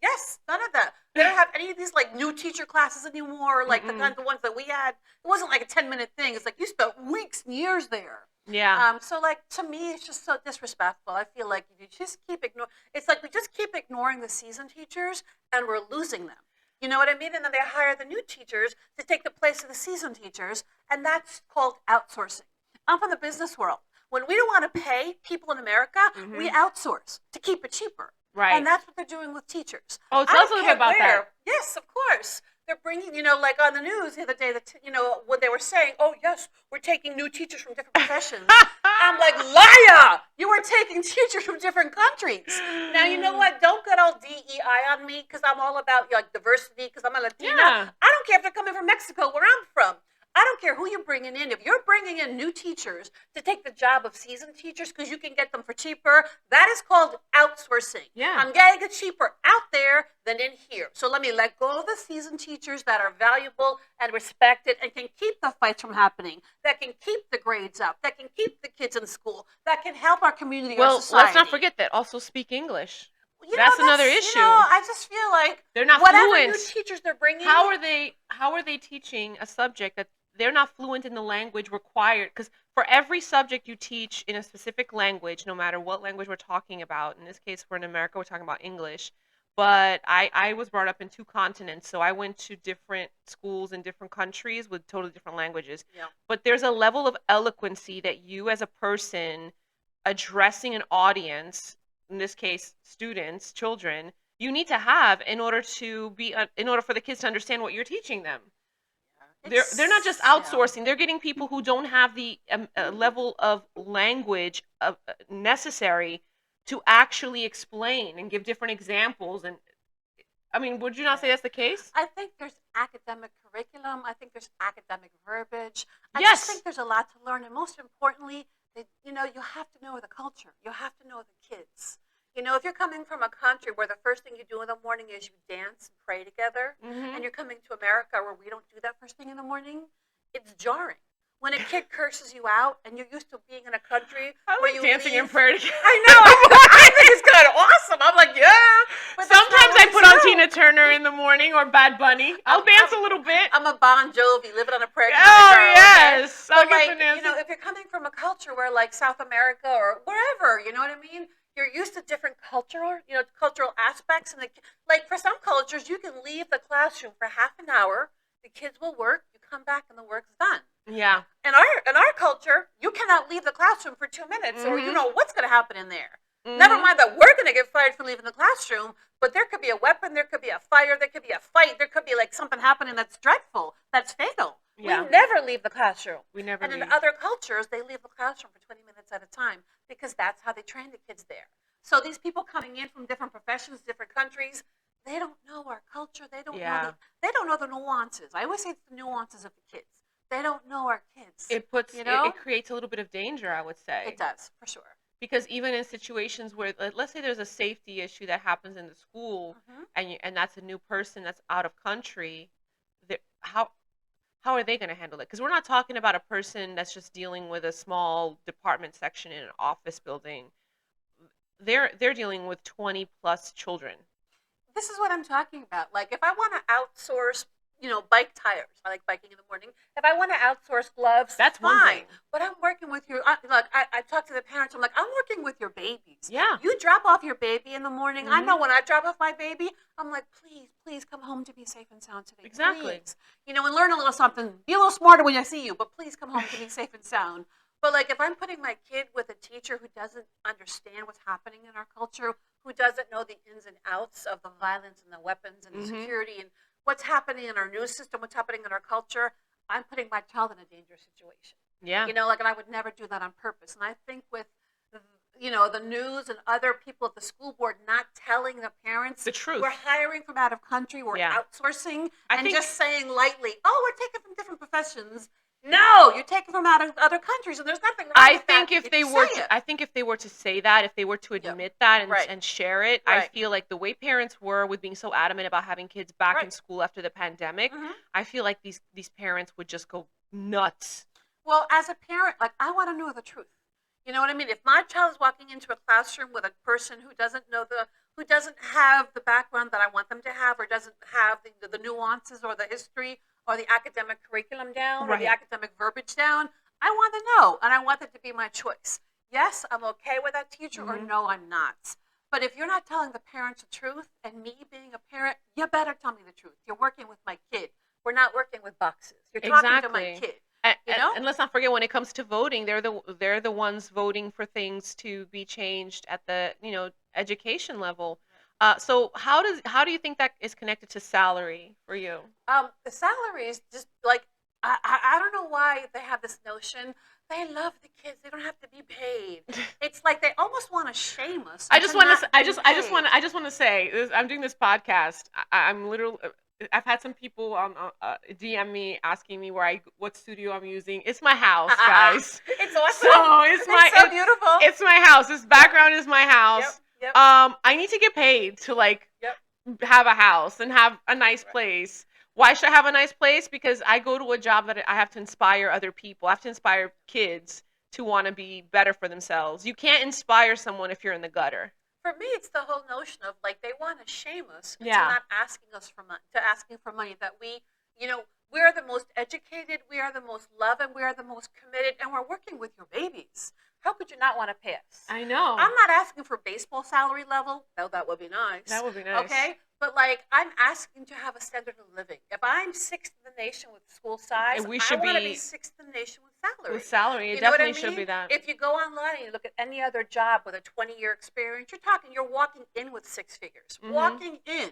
none of that. They don't have any of these like new teacher classes anymore, like the ones that we had. It wasn't like a 10-minute thing. It's like you spent weeks and years there. Yeah. So like to me, it's just so disrespectful. I feel like you just keep ignoring. It's like we just keep ignoring the seasoned teachers, and we're losing them. You know what I mean? And then they hire the new teachers to take the place of the seasoned teachers, and that's called outsourcing. I'm from the business world. When we don't want to pay people in America, we outsource to keep it cheaper. Right. And that's what they're doing with teachers. Oh, tell us a little bit about that. Yes, of course. They're bringing, like on the news the other day, when they were saying, oh, yes, we're taking new teachers from different professions. I'm like, liar! You were taking teachers from different countries. Now, you know what? Don't get all DEI on me because I'm all about diversity because I'm a Latina. Yeah. I don't care if they're coming from Mexico, where I'm from. I don't care who you're bringing in. If you're bringing in new teachers to take the job of seasoned teachers because you can get them for cheaper, that is called outsourcing. Yeah. I'm getting it cheaper out there than in here. So let me let go of the seasoned teachers that are valuable and respected and can keep the fights from happening, that can keep the grades up, that can keep the kids in school, that can help our community, our society. Well, let's not forget that also speak English. That's another issue. I just feel like they're not whatever fluent. New teachers they're bringing. How are they teaching a subject that they're not fluent in the language required? Because for every subject you teach in a specific language, no matter what language we're talking about, in this case, we're in America, we're talking about English. But I was brought up in 2 continents, so I went to different schools in different countries with totally different languages. Yeah. But there's a level of eloquency that you as a person addressing an audience, in this case, students, children, you need to have in order for the kids to understand what you're teaching them. They're not just outsourcing. They're getting people who don't have the level of language necessary to actually explain and give different examples. And I mean, would you not say that's the case? I think there's academic curriculum. I think there's academic verbiage. I Yes. just think there's a lot to learn. And most importantly, you have to know the culture. You have to know the kids. If you're coming from a country where the first thing you do in the morning is you dance and pray together, and you're coming to America where we don't do that first thing in the morning, it's jarring. When a kid curses you out and you're used to being in a country where you dancing leave, and prayer together. I know. I think it's kind of awesome. I'm like, yeah. But sometimes I put on Tina Turner in the morning or Bad Bunny. I'll dance a little bit. I'm a Bon Jovi, living on a prayer. Oh, yes. But if you're coming from a culture where like South America or wherever, you know what I mean? You're used to different cultural aspects. And like for some cultures, you can leave the classroom for half an hour. The kids will work. You come back and the work's done. Yeah. In our culture, you cannot leave the classroom for 2 minutes, or you know what's going to happen in there. Never mind that we're going to get fired for leaving the classroom, but there could be a weapon, there could be a fire, there could be a fight, there could be like something happening that's dreadful, that's fatal. Yeah. We never leave the classroom. In other cultures, they leave the classroom for 20 minutes at a time because that's how they train the kids there. So these people coming in from different professions, different countries, they don't know our culture. They don't know the nuances. I always say it's the nuances of the kids. They don't know our kids. It creates a little bit of danger, I would say. It does, for sure. Because even in situations where, let's say there's a safety issue that happens in the school, and that's a new person that's out of country, how are they going to handle it? Because we're not talking about a person that's just dealing with a small department section in an office building. They're dealing with 20 plus children. This is what I'm talking about. Like if I want to outsource, bike tires. I like biking in the morning. If I want to outsource gloves, that's fine. One thing. But I'm working with your. I talk to the parents. I'm like, I'm working with your babies. Yeah. You drop off your baby in the morning. I know when I drop off my baby, I'm like, please come home to be safe and sound today. Exactly. Please. And learn a little something. Be a little smarter when I see you, but please come home to be safe and sound. But like if I'm putting my kid with a teacher who doesn't understand what's happening in our culture, who doesn't know the ins and outs of the violence and the weapons and the security and what's happening in our news system, what's happening in our culture, I'm putting my child in a dangerous situation. Yeah. And I would never do that on purpose. And I think with, the news and other people at the school board not telling the parents the truth. We're hiring from out of country, we're outsourcing, just saying lightly, oh, we're taking from different professions. No, you take them from out of other countries, and there's nothing wrong with that. I think if they were to say that, if they were to admit that and share it, I feel like the way parents were with being so adamant about having kids back in school after the pandemic, I feel like these parents would just go nuts. Well, as a parent, like, I want to know the truth. You know what I mean? If my child is walking into a classroom with a person who doesn't have the background that I want them to have, or doesn't have the nuances or the history or the academic curriculum down or the academic verbiage down, I want to know, and I want that to be my choice. Yes, I'm okay with that teacher, or no, I'm not. But if you're not telling the parents the truth, and me being a parent, you better tell me the truth. You're working with my kid. We're not working with boxes. You're talking to my kid. And let's not forget, when it comes to voting, they're the ones voting for things to be changed at the education level. So how do you think that is connected to salary for you? The salary is just like, I don't know why they have this notion. They love the kids. They don't have to be paid. It's like they almost want to shame us. I just want to say, I'm doing this podcast. I'm literally. I've had some people DM me asking me what studio I'm using. It's my house, guys. It's awesome. So it's so beautiful. It's my house. This background is my house. Yep. I need to get paid to have a house and have a nice place. Why should I have a nice place? Because I go to a job that I have to inspire other people. I have to inspire kids to want to be better for themselves. You can't inspire someone if you're in the gutter. For me, it's the whole notion of, like, they want to shame us into not asking us for money, to asking for money, that we're the most educated, we are the most loving, we are the most committed, and we're working with your babies. How could you not want to pay us? I know. I'm not asking for baseball salary level, though that would be nice. That would be nice. Okay? But, like, I'm asking to have a standard of living. If I'm sixth in the nation with school size, I want to be sixth in the nation with salary. With salary, it definitely should be that. If you go online and you look at any other job with a 20-year experience, you're walking in with six figures. Walking in.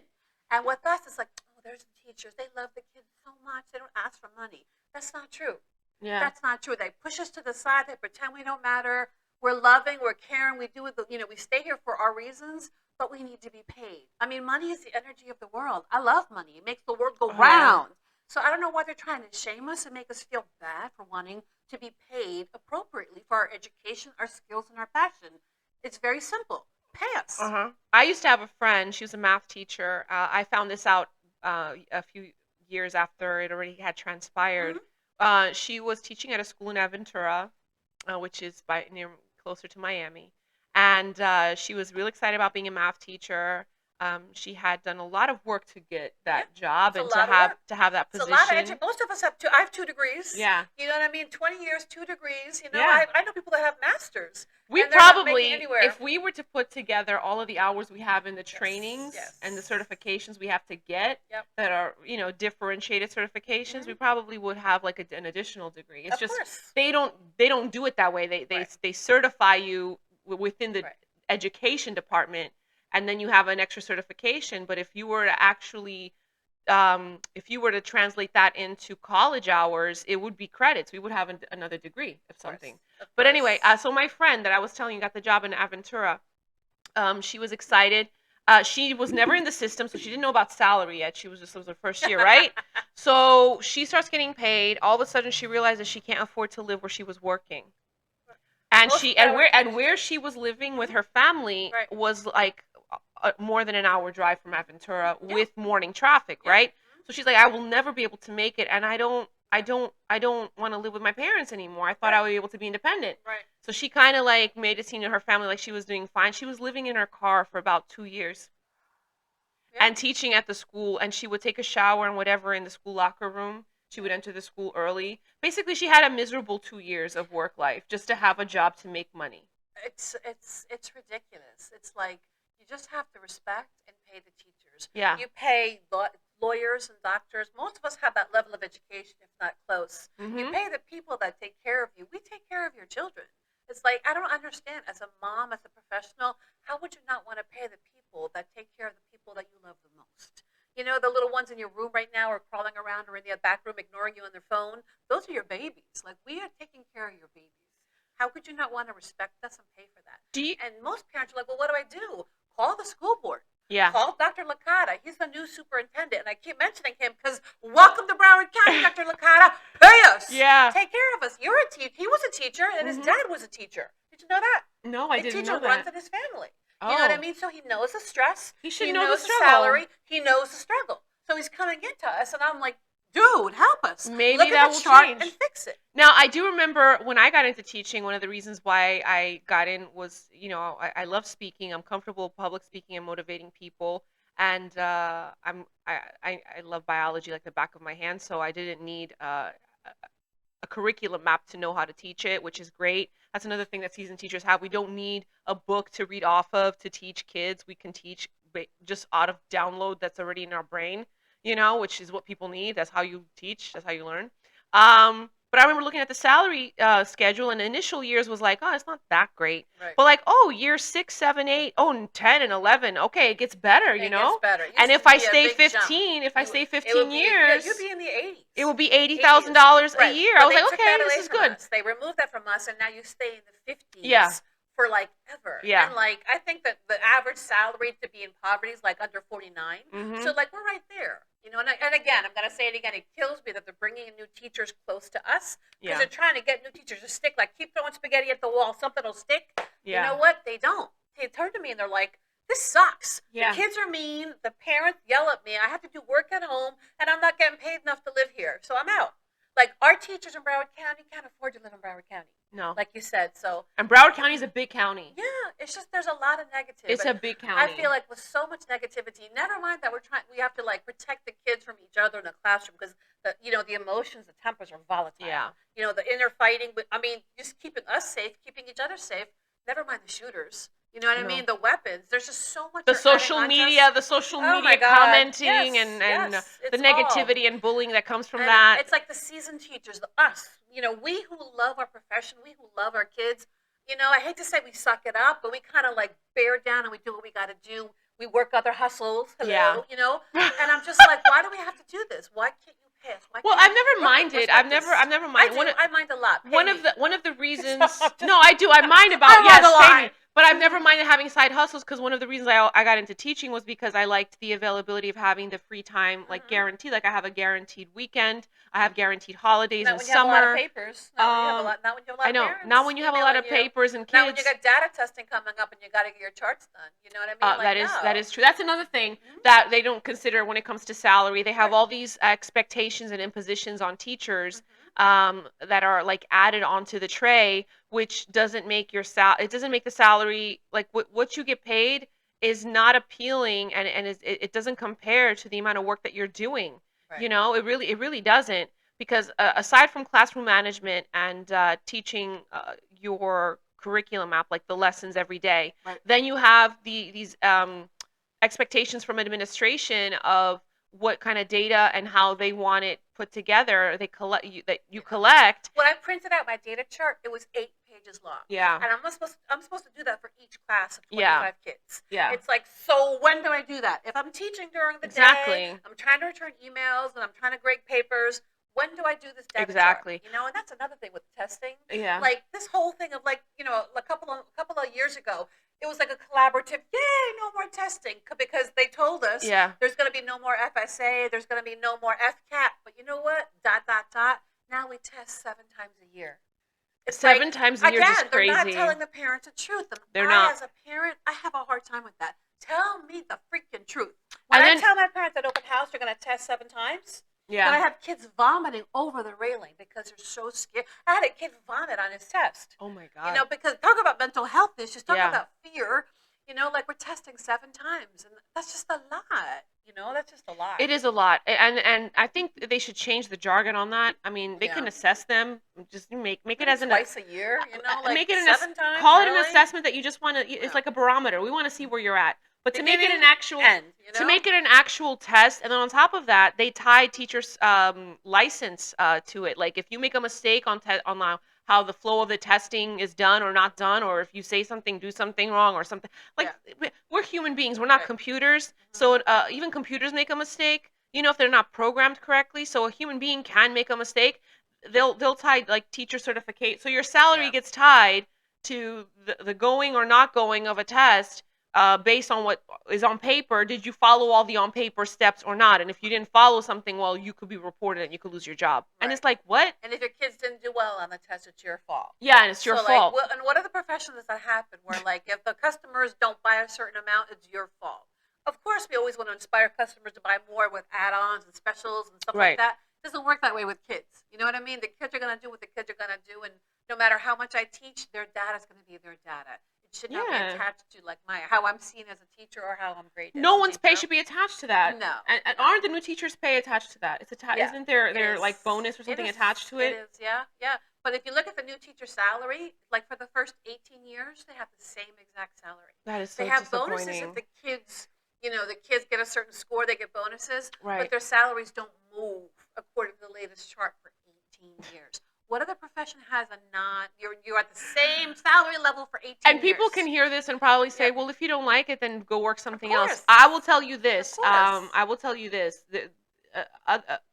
And with us, it's like, oh, there's the teachers. They love the kids so much. They don't ask for money. That's not true. Yeah. That's not true. They push us to the side. They pretend we don't matter. We're loving. We're caring. We do it. We stay here for our reasons, but we need to be paid. I mean, money is the energy of the world. I love money. It makes the world go round. So I don't know why they're trying to shame us and make us feel bad for wanting to be paid appropriately for our education, our skills, and our passion. It's very simple. Pay us. I used to have a friend. She was a math teacher. I found this out a few years after it already had transpired. She was teaching at a school in Aventura, which is closer to Miami. And she was really excited about being a math teacher. She had done a lot of work to get that job and to have that position. It's a lot of most of us have I have 2 degrees. Yeah. You know what I mean? 20 years, 2 degrees. I know people that have masters. We probably, if we were to put together all of the hours we have in the trainings and the certifications we have to get that are, differentiated certifications, we probably would have like an additional degree. It's just they don't do it that way. They certify you within the education department, and then you have an extra certification. But if you were to actually if you were to translate that into college hours, it would be credits. We would have another degree of something. But anyway, so my friend that I was telling you got the job in Aventura, she was excited. She was never in the system, so she didn't know about salary yet. It was her first year, right? So she starts getting paid. All of a sudden, she realizes she can't afford to live where she was working. And where she was living with her family was like more than an hour drive from Aventura with morning traffic, right? So she's like, I will never be able to make it, and I don't want to live with my parents anymore. I thought I would be able to be independent. Right. So she kind of like made it seem to her family like she was doing fine. She was living in her car for about 2 years. And teaching at the school, and she would take a shower and whatever in the school locker room. She would enter the school early. Basically, she had a miserable 2 years of work life just to have a job to make money. It's ridiculous. It's like, you just have to respect and pay the teachers. Yeah. You pay lawyers and doctors. Most of us have that level of education, if not close. You pay the people that take care of you. We take care of your children. It's like, I don't understand. As a mom, as a professional, how would you not want to pay the people that take care of the people that you love the most? The little ones in your room right now are crawling around or in the back room ignoring you on their phone. Those are your babies. Like, we are taking care of your babies. How could you not want to respect us and pay for that? And most parents are like, well, what do I do? Call the school board. Yeah. Call Dr. Licata. He's the new superintendent, and I keep mentioning him because welcome to Broward County, Dr. Licata. Pay us. Yeah. Take care of us. You're a teacher. He was a teacher, and his dad was a teacher. Did you know that? No, I didn't know that. The teacher runs in his family. You know what I mean? So he knows the stress. He should know the struggle. Salary. He knows the struggle. So he's coming into us, and I'm like, dude, help us. Maybe look that at the will chart change and fix it. Now, I do remember when I got into teaching, one of the reasons why I got in was, I love speaking. I'm comfortable public speaking and motivating people. And I love biology like the back of my hand, so I didn't need a curriculum map to know how to teach it, which is great. That's another thing that seasoned teachers have. We don't need a book to read off of to teach kids. We can teach just out of download that's already in our brain, which is what people need. That's how you teach. That's how you learn. But I remember looking at the salary schedule, and the initial years was like, oh, it's not that great. Right. But like, oh, year 6, 7, 8, 10, and 11, okay, it gets better, It gets better. And if I stay 15, years, you'd be in the 80s. It would be $80,000 a year. But I was like, okay, this is good. They removed that from us, and now you stay in the 50s. Yeah. For like ever. Yeah. And like I think that the average salary to be in poverty is like under 49. So like we're right there. And again, I'm going to say it again. It kills me that they're bringing in new teachers close to us because they're trying to get new teachers to stick. Like keep throwing spaghetti at the wall, something will stick. Yeah. You know what? They don't. They turn to me and they're like, "This sucks. Yeah. The kids are mean. The parents yell at me. I have to do work at home, and I'm not getting paid enough to live here. So I'm out." Like our teachers in Broward County can't afford to live in Broward County. No. Like you said, so. And Broward County is a big county. Yeah, it's just there's a lot of negativity. It's a big county. I feel like with so much negativity, never mind that we have to like protect the kids from each other in the classroom because the emotions, the tempers are volatile. Yeah. The inner fighting. Just keeping us safe, keeping each other safe. Never mind the shooters. You know what I mean? The weapons. There's just so much. The social media commenting and the negativity and bullying that comes from that. It's like the seasoned teachers, us. We who love our profession, we who love our kids. I hate to say we suck it up, but we kind of like bear down and we do what we got to do. We work other hustles. Hello, yeah. And I'm just like, why do we have to do this? Why can't you pass? Well, I've never minded. I've never minded. I mind a lot. One of the reasons. No, I do. I mind about pay me. But I've never minded having side hustles because one of the reasons I got into teaching was because I liked the availability of having the free time, like guaranteed. Like I have a guaranteed weekend. I have guaranteed holidays in summer. Not when you have a lot of papers. Not when you have a lot of parents. I know. Not when you have a lot of papers and kids. Not when you got data testing coming up and you got to get your charts done. You know what I mean? That is true. That's another thing that they don't consider when it comes to salary. They have all these expectations and impositions on teachers that are like added onto the tray, which doesn't make it doesn't make the salary like what you get paid is not appealing and it doesn't compare to the amount of work that you're doing. Right. It really doesn't because aside from classroom management and teaching your curriculum map, like the lessons every day, right. Then you have these expectations from administration of what kind of data and how they want it put together. They collect you collect. When I printed out my data chart, it was 8 pages long. Yeah. And I'm supposed to do that for each class of 25 kids. Yeah. It's like, so when do I do that? If I'm teaching during the day, I'm trying to return emails and I'm trying to grade papers. When do I do this data chart? And that's another thing with testing. Yeah. Like this whole thing of like, a couple of years ago, it was like a collaborative, yay, no more testing, because they told us there's going to be no more FSA, there's going to be no more FCAT. But you know what? ... Now we test 7 times a year. It's 7 times a year is just crazy. They're not telling the parents the truth. They're not. As a parent, I have a hard time with that. Tell me the freaking truth. When I tell my parents at open house they're going to test 7 times, then I have kids vomiting over the railing because they're so scared. I had a kid vomit on his test. Oh my God. Because talk about mental health issues, talk about fear. Like we're testing 7 times, and that's just a lot. That's just a lot. It is a lot, and I think they should change the jargon on that. I mean, they can assess them. Just make it as twice a year. Make it 7 times. Call it an assessment that you just want to. It's like a barometer. We want to see where you're at. But to make it an actual test, and then on top of that, they tie teachers' license to it. Like if you make a mistake on how the flow of the testing is done or not done, or if you say something, do something wrong or something. Like we're human beings. We're not computers. So even computers make a mistake, if they're not programmed correctly. So a human being can make a mistake. They'll tie like teacher certificate. So your salary gets tied to the going or not going of a test based on what is on paper, did you follow all the on paper steps or not? And if you didn't follow something, well, you could be reported and you could lose your job. Right. And it's like, what? And if your kids didn't do well on the test, it's your fault. Yeah, and it's your fault. Like, and what are the professions that happen where, like, if the customers don't buy a certain amount, it's your fault? Of course, we always want to inspire customers to buy more with add-ons and specials and stuff like that. It doesn't work that way with kids. You know what I mean? The kids are going to do what the kids are going to do, and no matter how much I teach, their data is going to be their data. Should not be attached to like how I'm seen as a teacher or how I'm graded. No one's pay should be attached to that. No. And aren't the new teachers' pay attached to that? It's attached. Yeah. Isn't there like bonus or something attached to it? It is. Yeah. But if you look at the new teacher salary, like for the first 18 years, they have the same exact salary. That is so They have bonuses if the kids, the kids get a certain score, they get bonuses. Right. But their salaries don't move according to the latest chart for 18 years. What other profession has a you're at the same salary level for 18 years? And people can hear this and probably say, well, if you don't like it, then go work something else. I will tell you this.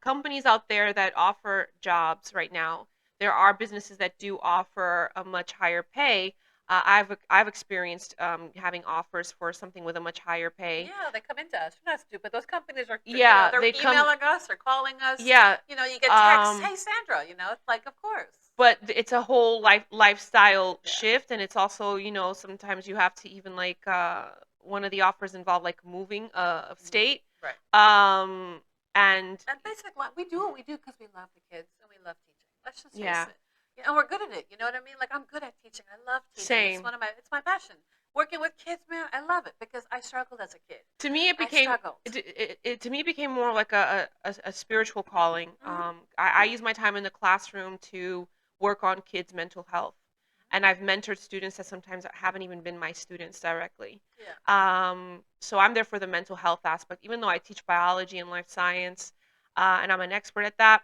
Companies out there that offer jobs right now, there are businesses that do offer a much higher pay. I've experienced having offers for something with a much higher pay. Yeah, they come into us. We're not stupid. Those companies are. Yeah, they're emailing us or calling us. Yeah, you get texts. Hey, Sandra. It's like, of course. But it's a whole lifestyle shift, and it's also sometimes you have to even like one of the offers involve like moving of state. Right. And basically we do what we do because we love the kids and we love teaching. Let's just face it. And we're good at it. You know what I mean? Like, I'm good at teaching. I love teaching. Same. It's my passion. Working with kids, man, I love it because I struggled as a kid. To me, it became more like a spiritual calling. Mm-hmm. I use my time in the classroom to work on kids' mental health. And I've mentored students that sometimes haven't even been my students directly. Yeah. So I'm there for the mental health aspect, even though I teach biology and life science, and I'm an expert at that.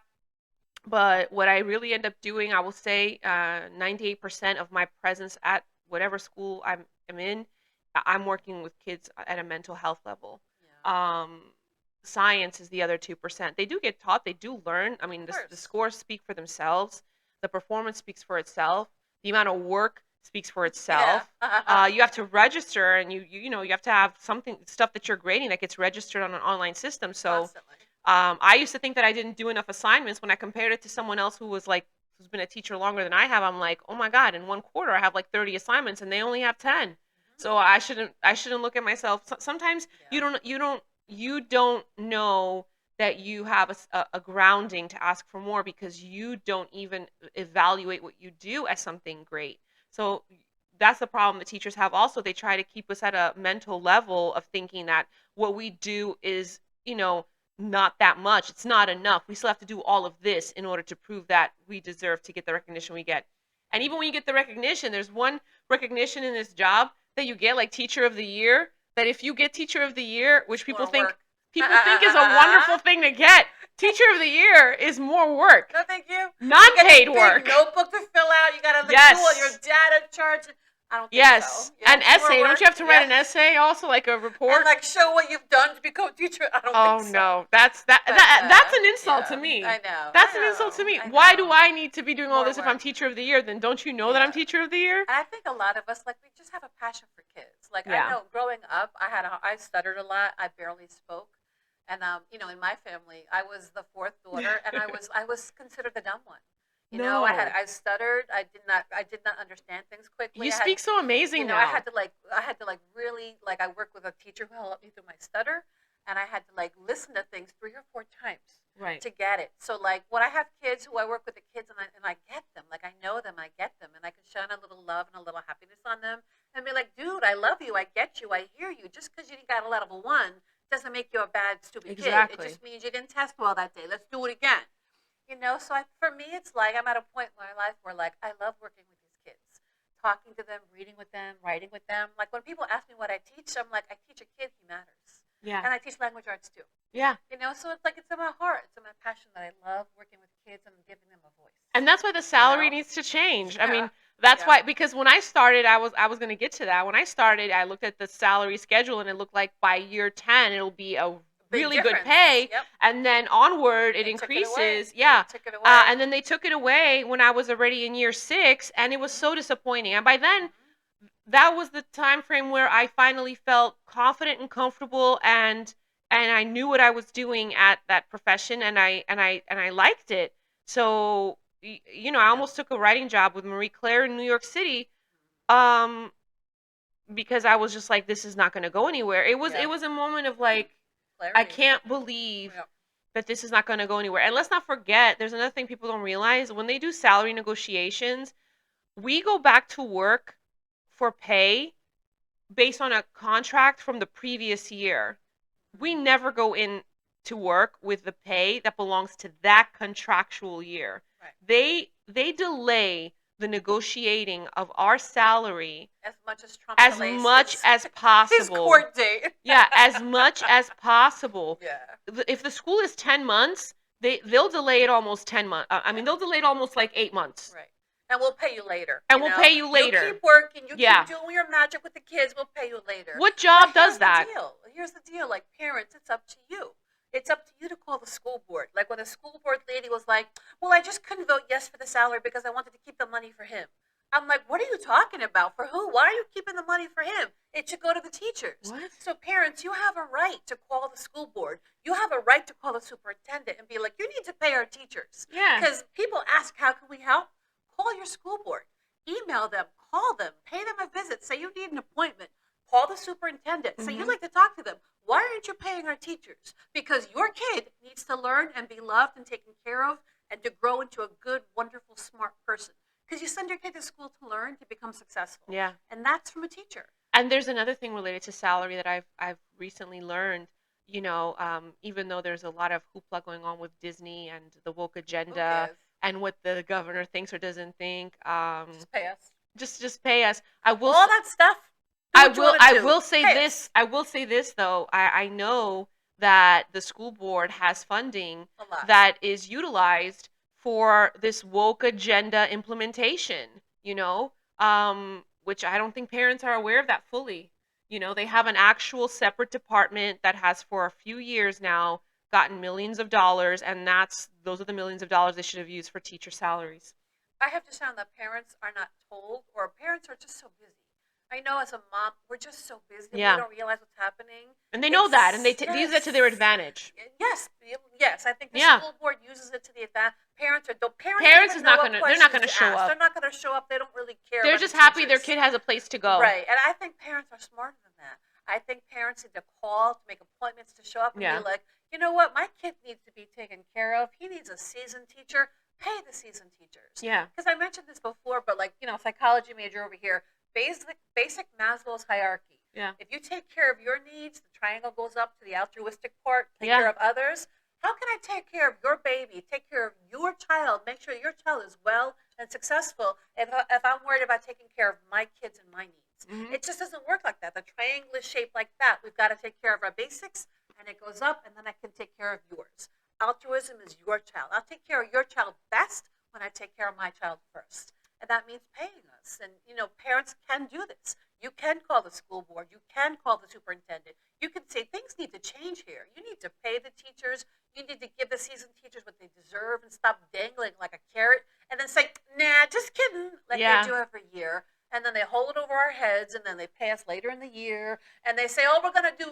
But what I really end up doing, I will say 98% of my presence at whatever school I'm in, I'm working with kids at a mental health level. Yeah. Science is the other 2%. They do get taught. They do learn. I mean, the scores speak for themselves. The performance speaks for itself. The amount of work speaks for itself. Yeah. You have to register, and you have to have stuff that you're grading that gets registered on an online system. So. Constantly. I used to think that I didn't do enough assignments. When I compared it to someone else who's been a teacher longer than I have, I'm like, oh my God, in one quarter I have like 30 assignments and they only have 10. Mm-hmm. So I shouldn't look at myself. Sometimes you don't know that you have a grounding to ask for more because you don't even evaluate what you do as something great. So that's the problem that teachers have. Also, they try to keep us at a mental level of thinking that what we do is, not that much. It's not enough. We still have to do all of this in order to prove that we deserve to get the recognition we get. And even when you get the recognition, there's one recognition in this job that you get, like Teacher of the Year, that if you get Teacher of the Year, which people think is a wonderful thing to get, Teacher of the Year is more work. No, thank you. Non-paid work. Notebook to fill out. You got to do all your data charts. I don't think so. Yeah, an essay. Don't you have to write an essay also, like a report? And like show what you've done to become a teacher? I don't think so. Oh, no. That's an insult to me. I know. That's an insult to me. Why do I need to be doing all this if I'm Teacher of the Year? Then don't you know that I'm Teacher of the Year? And I think a lot of us, we just have a passion for kids. I know growing up, I stuttered a lot. I barely spoke. And, in my family, I was the fourth daughter, and I was considered the dumb one. I stuttered. I did not understand things quickly. You speak so amazing now. I had to really I worked with a teacher who helped me through my stutter, and I had to listen to things 3 or 4 times to get it. So when I have kids who I work with the kids and I get them, I know them, I get them, and I can shine a little love and a little happiness on them and be like, dude, I love you, I get you, I hear you. Just because you didn't got a level 1 doesn't make you a bad, stupid kid. It just means you didn't test well that day. Let's do it again. So for me, it's I'm at a point in my life where I love working with these kids, talking to them, reading with them, writing with them. When people ask me what I teach, I'm like, I teach a kid humanities. Yeah. And I teach language arts too. Yeah. So it's in my heart. It's in my passion that I love working with kids and giving them a voice. And that's why the salary needs to change. Yeah. I mean, that's why, because when I started, I was going to get to that. When I started, I looked at the salary schedule and it looked like by year 10, it'll be a really good pay, and then onward it increases. And then they took it away when I was already in year 6, and it was so disappointing. And by then, that was the time frame where I finally felt confident and comfortable, and I knew what I was doing at that profession, and I liked it. So I almost took a writing job with Marie Claire in New York City, um, because I was just like, this is not going to go anywhere. It was a moment of like, I can't believe that this is not going to go anywhere. And let's not forget, there's another thing people don't realize. When they do salary negotiations, we go back to work for pay based on a contract from the previous year. We never go in to work with the pay that belongs to that contractual year. Right. They delay the negotiating of our salary as much as Trump as much as possible. His court date. Yeah, as much as possible. Yeah. If the school is 10 months, they'll delay it almost 10 months. I mean, they'll delay it almost like 8 months. Right. And we'll pay you later. And we'll pay you later. You keep working. You keep doing your magic with the kids. We'll pay you later. What job does that? Here's the deal. Like, parents, it's up to you. It's up to you to call the school board. Like, when the school board lady was like, well, I just couldn't vote yes for the salary because I wanted to keep the money for him. I'm like, what are you talking about? For who? Why are you keeping the money for him? It should go to the teachers. What? So parents, you have a right to call the school board. You have a right to call the superintendent and be like, you need to pay our teachers. Yeah. Because people ask, how can we help? Call your school board. Email them. Call them. Pay them a visit. Say you need an appointment. Call the superintendent. Say you'd like to talk to them. Why aren't you paying our teachers? Because your kid needs to learn and be loved and taken care of and to grow into a good, wonderful, smart person. Because you send your kid to school to learn, to become successful. Yeah. And that's from a teacher. And there's another thing related to salary that I've recently learned. Even though there's a lot of hoopla going on with Disney and the woke agenda and what the governor thinks or doesn't think, just pay us. Just pay us. I will all that stuff. I will say this. I will say this though. I know that the school board has funding that is utilized for this woke agenda implementation, which I don't think parents are aware of that fully. They have an actual separate department that has for a few years now gotten millions of dollars, and those are the millions of dollars they should have used for teacher salaries. I have just found that parents are not told, or parents are just so busy. I know as a mom, we're just so busy. Yeah. We don't realize what's happening. And they know that, and they use it to their advantage. Yes. I think the school board uses it to the advantage. Parents is not going to. They're not going to show up. They're not going to show up. They don't really care. They're just happy their kid has a place to go. Right, and I think parents are smarter than that. I think parents need to call to make appointments to show up and be like, you know what, my kid needs to be taken care of. He needs a seasoned teacher. Pay the seasoned teachers. Yeah. Because I mentioned this before, but psychology major over here. Basic Maslow's hierarchy. Yeah. If you take care of your needs, the triangle goes up to the altruistic part. Take care of others. How can I take care of your baby? Take care of your child. Make sure your child is well and successful. If I'm worried about taking care of my kids and my needs, it just doesn't work like that. The triangle is shaped like that. We've got to take care of our basics, and it goes up, and then I can take care of yours. Altruism is your child. I'll take care of your child best when I take care of my child first. And that means paying us. And, parents can do this. You can call the school board. You can call the superintendent. You can say, things need to change here. You need to pay the teachers. You need to give the seasoned teachers what they deserve and stop dangling like a carrot. And then say, nah, just kidding, like they do every year. And then they hold it over our heads, and then they pay us later in the year. And they say, oh, we're going to do,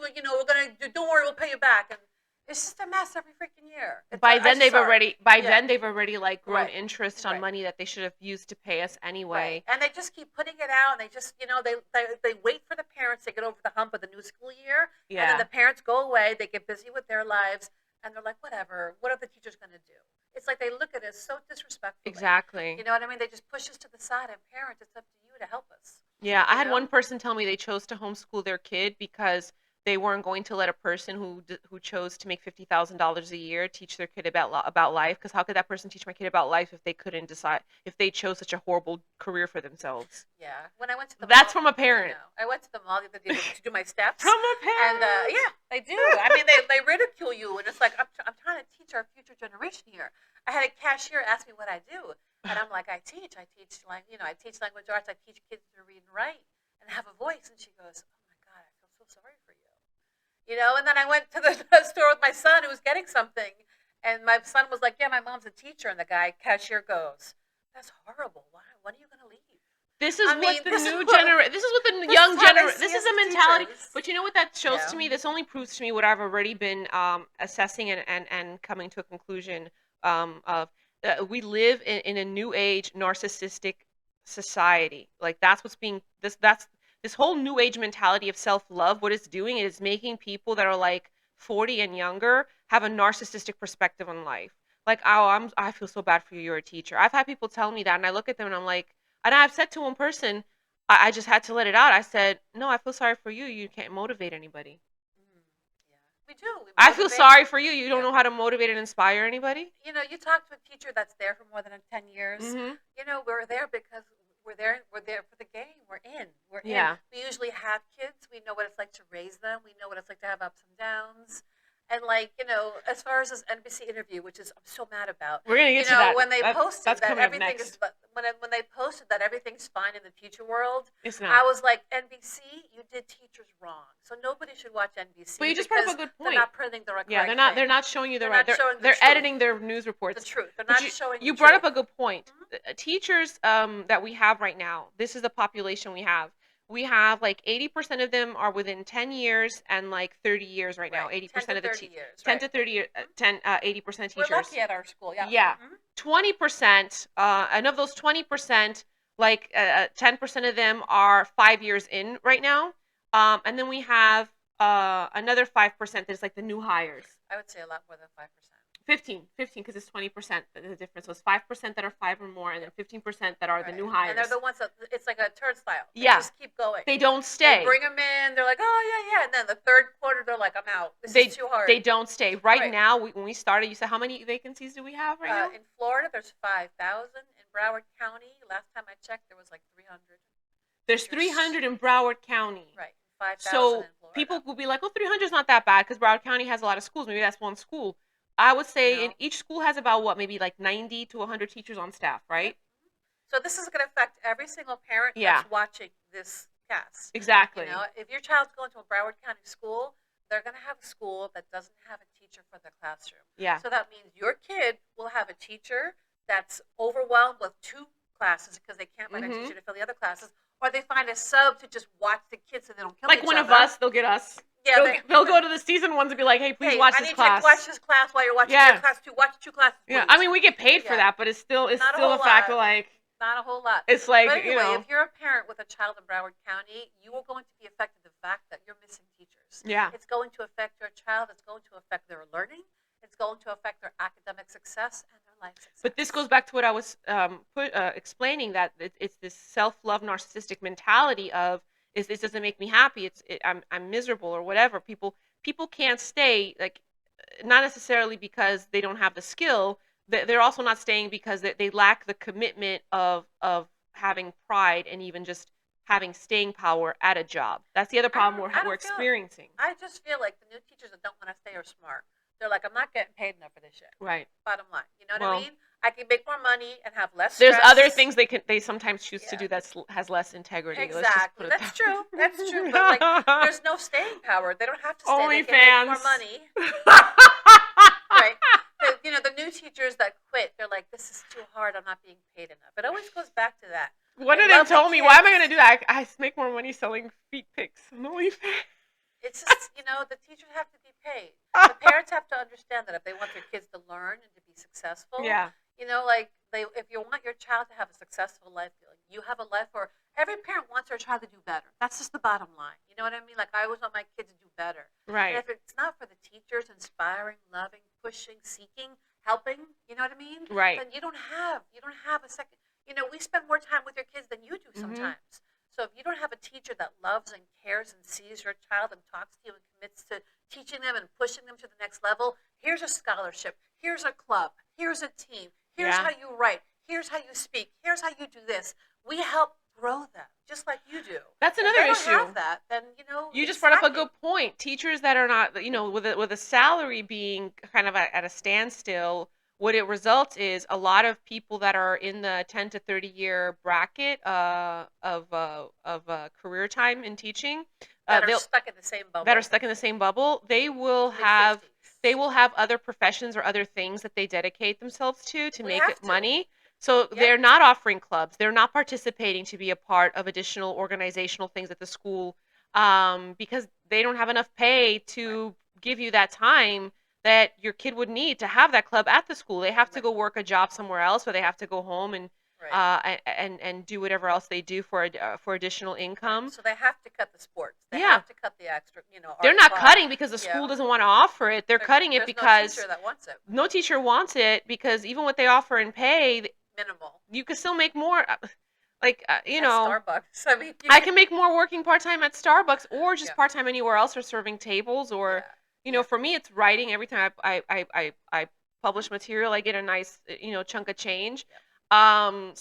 don't worry, we'll pay you back. And it's just a mess every freaking year. By then they've already like grown interest on money that they should have used to pay us anyway. Right. And they just keep putting it out, and they just they wait for the parents to get over the hump of the new school year. Yeah. And then the parents go away, they get busy with their lives, and they're like, whatever, what are the teachers going to do? It's like they look at us so disrespectfully. Exactly. You know what I mean? They just push us to the side, and parents, it's up to you to help us. Yeah, I had one person tell me they chose to homeschool their kid because they weren't going to let a person who chose to make $50,000 a year teach their kid about life. Because how could that person teach my kid about life if they couldn't decide, if they chose such a horrible career for themselves? Yeah. When I went to the That's from a parent. I went to the mall the other day to do my steps. From a parent. And they do. I mean, they ridicule you, and it's like I'm trying to teach our future generation here. I had a cashier ask me what I do, and I'm like, I teach language arts. I teach kids to read and write and have a voice. And she goes, oh my God, I feel so sorry for you. And then I went to the store with my son who was getting something, and my son was like, yeah, my mom's a teacher, and the cashier goes, that's horrible. Why? When are you going to leave? This is what the new generation. This is what the young generation. This is a mentality. Teachers. But you know what that shows to me? This only proves to me what I've already been assessing and coming to a conclusion of. We live in a new age narcissistic society. Like that's what's being this whole new age mentality of self-love. What it's doing is making people that are like 40 and younger have a narcissistic perspective on life. Like, oh, I feel so bad for you. You're a teacher. I've had people tell me that, and I look at them and I'm like. And I've said to one person, I just had to let it out. I said, no, I feel sorry for you. You can't motivate anybody. Yeah, we do. I feel sorry for you. You don't know how to motivate and inspire anybody. You know, you talk to a teacher that's there for more than 10 years. Mm-hmm. You know, we're there because we're there for the game. We're in. We usually have kids. We know what it's like to raise them. We know what it's like to have ups and downs. And like, you know, as far as this NBC interview, which is I'm so mad about. We're gonna get to that. When they posted that everything is when they posted that everything's fine in the teacher world, it's not. I was like, NBC, you did teachers wrong. So nobody should watch NBC. But you just brought up a good point. They're not printing the right. Yeah, they're not showing you the right. They're editing their news reports. The truth. They're not showing. You brought up a good point. Mm-hmm. Teachers that we have right now. This is the population we have. We have like 80% of them are within 10 years and like 30 years right now. 80% of the teachers. 10 to 30 years. 80% teachers. We're lucky at our school, yeah. Yeah. Mm-hmm. 20%, and of those 20%, like 10% of them are 5 years in right now. And then we have another 5% that's like the new hires. I would say a lot more than 5%. 15 because it's 20% the difference. So it's 5% that are 5 or more, and then 15% that are the new hires. And they're the ones that it's like a turnstile. They just keep going. They don't stay. They bring them in. They're like, oh yeah, and then the third quarter they're like, I'm out. This is too hard. They don't stay. Right now, when we started, you said how many vacancies do we have right now? In Florida, there's 5,000. In Broward County, last time I checked, there was like 300. There's 300 in Broward County. Right. 5,000 so in Florida. People will be like, well, 300 is not that bad because Broward County has a lot of schools. Maybe that's one school. I would say in each school has about maybe like 90 to 100 teachers on staff, right? So this is going to affect every single parent that's watching this cast. Exactly. You know, if your child's going to a Broward County school, they're going to have a school that doesn't have a teacher for the classroom. Yeah. So that means your kid will have a teacher that's overwhelmed with 2 classes because they can't find a teacher to fill the other classes, or they find a sub to just watch the kids so they don't kill each other. Like one of us, they'll get us. Yeah, they'll go to the season ones and be like, "Hey, please watch this class. I need to watch this class while you're watching your class too. Watch 2 classes." Please. Yeah, I mean we get paid for that, but it's still a fact of like not a whole lot. It's like but anyway, if you're a parent with a child in Broward County, you are going to be affected the fact that you're missing teachers. Yeah, it's going to affect your child. It's going to affect their learning. It's going to affect their academic success and their life success. But this goes back to what I was explaining, that it's this self-love narcissistic mentality of this doesn't make me happy. I'm miserable or whatever. People can't stay, like, not necessarily because they don't have the skill. They're also not staying because they lack the commitment of having pride and even just having staying power at a job. That's the other problem we're experiencing. I just feel like the new teachers that don't want to stay are smart. They're like, I'm not getting paid enough for this shit. Right. Bottom line. You know what I mean? I can make more money and have less stress. There's other things they sometimes choose to do that has less integrity. Exactly. That's true. That's true. But like, there's no staying power. They don't have to stay. Only they can fans. Make more money. Right. The new teachers that quit, they're like, this is too hard. I'm not being paid enough. It always goes back to that. One of them told me, why am I going to do that? I make more money selling feet pics. It's just, the teachers have to be paid. The parents have to understand that if they want their kids to learn and to be successful, if you want your child to have a successful life, you have a life where every parent wants their child to do better. That's just the bottom line. You know what I mean? Like, I always want my kids to do better. Right. And if it's not for the teachers inspiring, loving, pushing, seeking, helping, you know what I mean? Right. Then you don't have a second. We spend more time with your kids than you do sometimes. So if you don't have a teacher that loves and cares and sees your child and talks to you and commits to teaching them and pushing them to the next level, here's a scholarship, here's a club, here's a team, here's how you write, here's how you speak, here's how you do this. We help grow them, just like you do. That's another issue. If they don't have that, then, you just brought up a good point. Teachers that are not, with a salary being kind of at a standstill, what it results is a lot of people that are in the 10 to 30 year bracket of career time in teaching that are stuck in the same bubble. They will have other professions or other things that they dedicate themselves to make money. So they're not offering clubs. They're not participating to be a part of additional organizational things at the school because they don't have enough pay to give you that time that your kid would need to have that club at the school. They have to go work a job somewhere else, or they have to go home and and do whatever else they do for additional income. So they have to cut the sports. They have to cut the extra, They're not cutting because the school doesn't want to offer it. They're cutting it because no teacher that wants it. No teacher wants it because even what they offer in pay, minimal. You could still make more. Like you at know, Starbucks. I mean, I can make more working part-time at Starbucks or just part-time anywhere else, or serving tables, or for me it's writing. Every time I publish material, I get a nice chunk of change. Why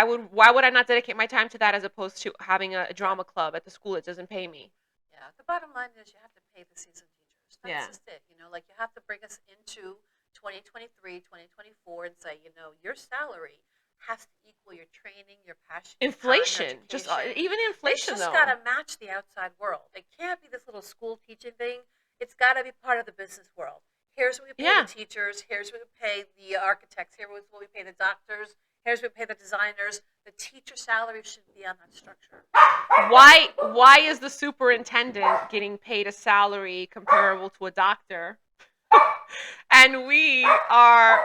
would I not dedicate my time to that as opposed to having a drama club at the school that doesn't pay me? Yeah, the bottom line is you have to pay the seasoned teachers. That's just it. Like you have to bring us into 2023, 2024 and say, your salary has to equal your training, your passion, inflation. Just even inflation, though. It's just got to match the outside world. It can't be this little school teaching thing. It's got to be part of the business world. Here's what we pay the teachers. Here's what we pay the architects. Here's what we pay the doctors. Here's what we pay the designers. The teacher salary should be on that structure. Why is the superintendent getting paid a salary comparable to a doctor? And we are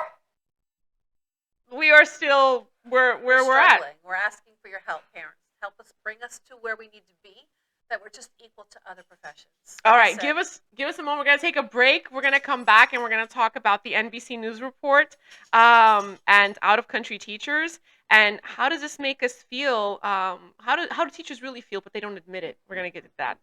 still where we're at. We're asking for your help, parents. Help us, bring us to where we need to be, that we're just equal to other professions. All right, give us a moment. We're going to take a break. We're going to come back and we're going to talk about the NBC News report and out-of-country teachers, and how does this make us feel? How do teachers really feel, but they don't admit it? We're going to get at that.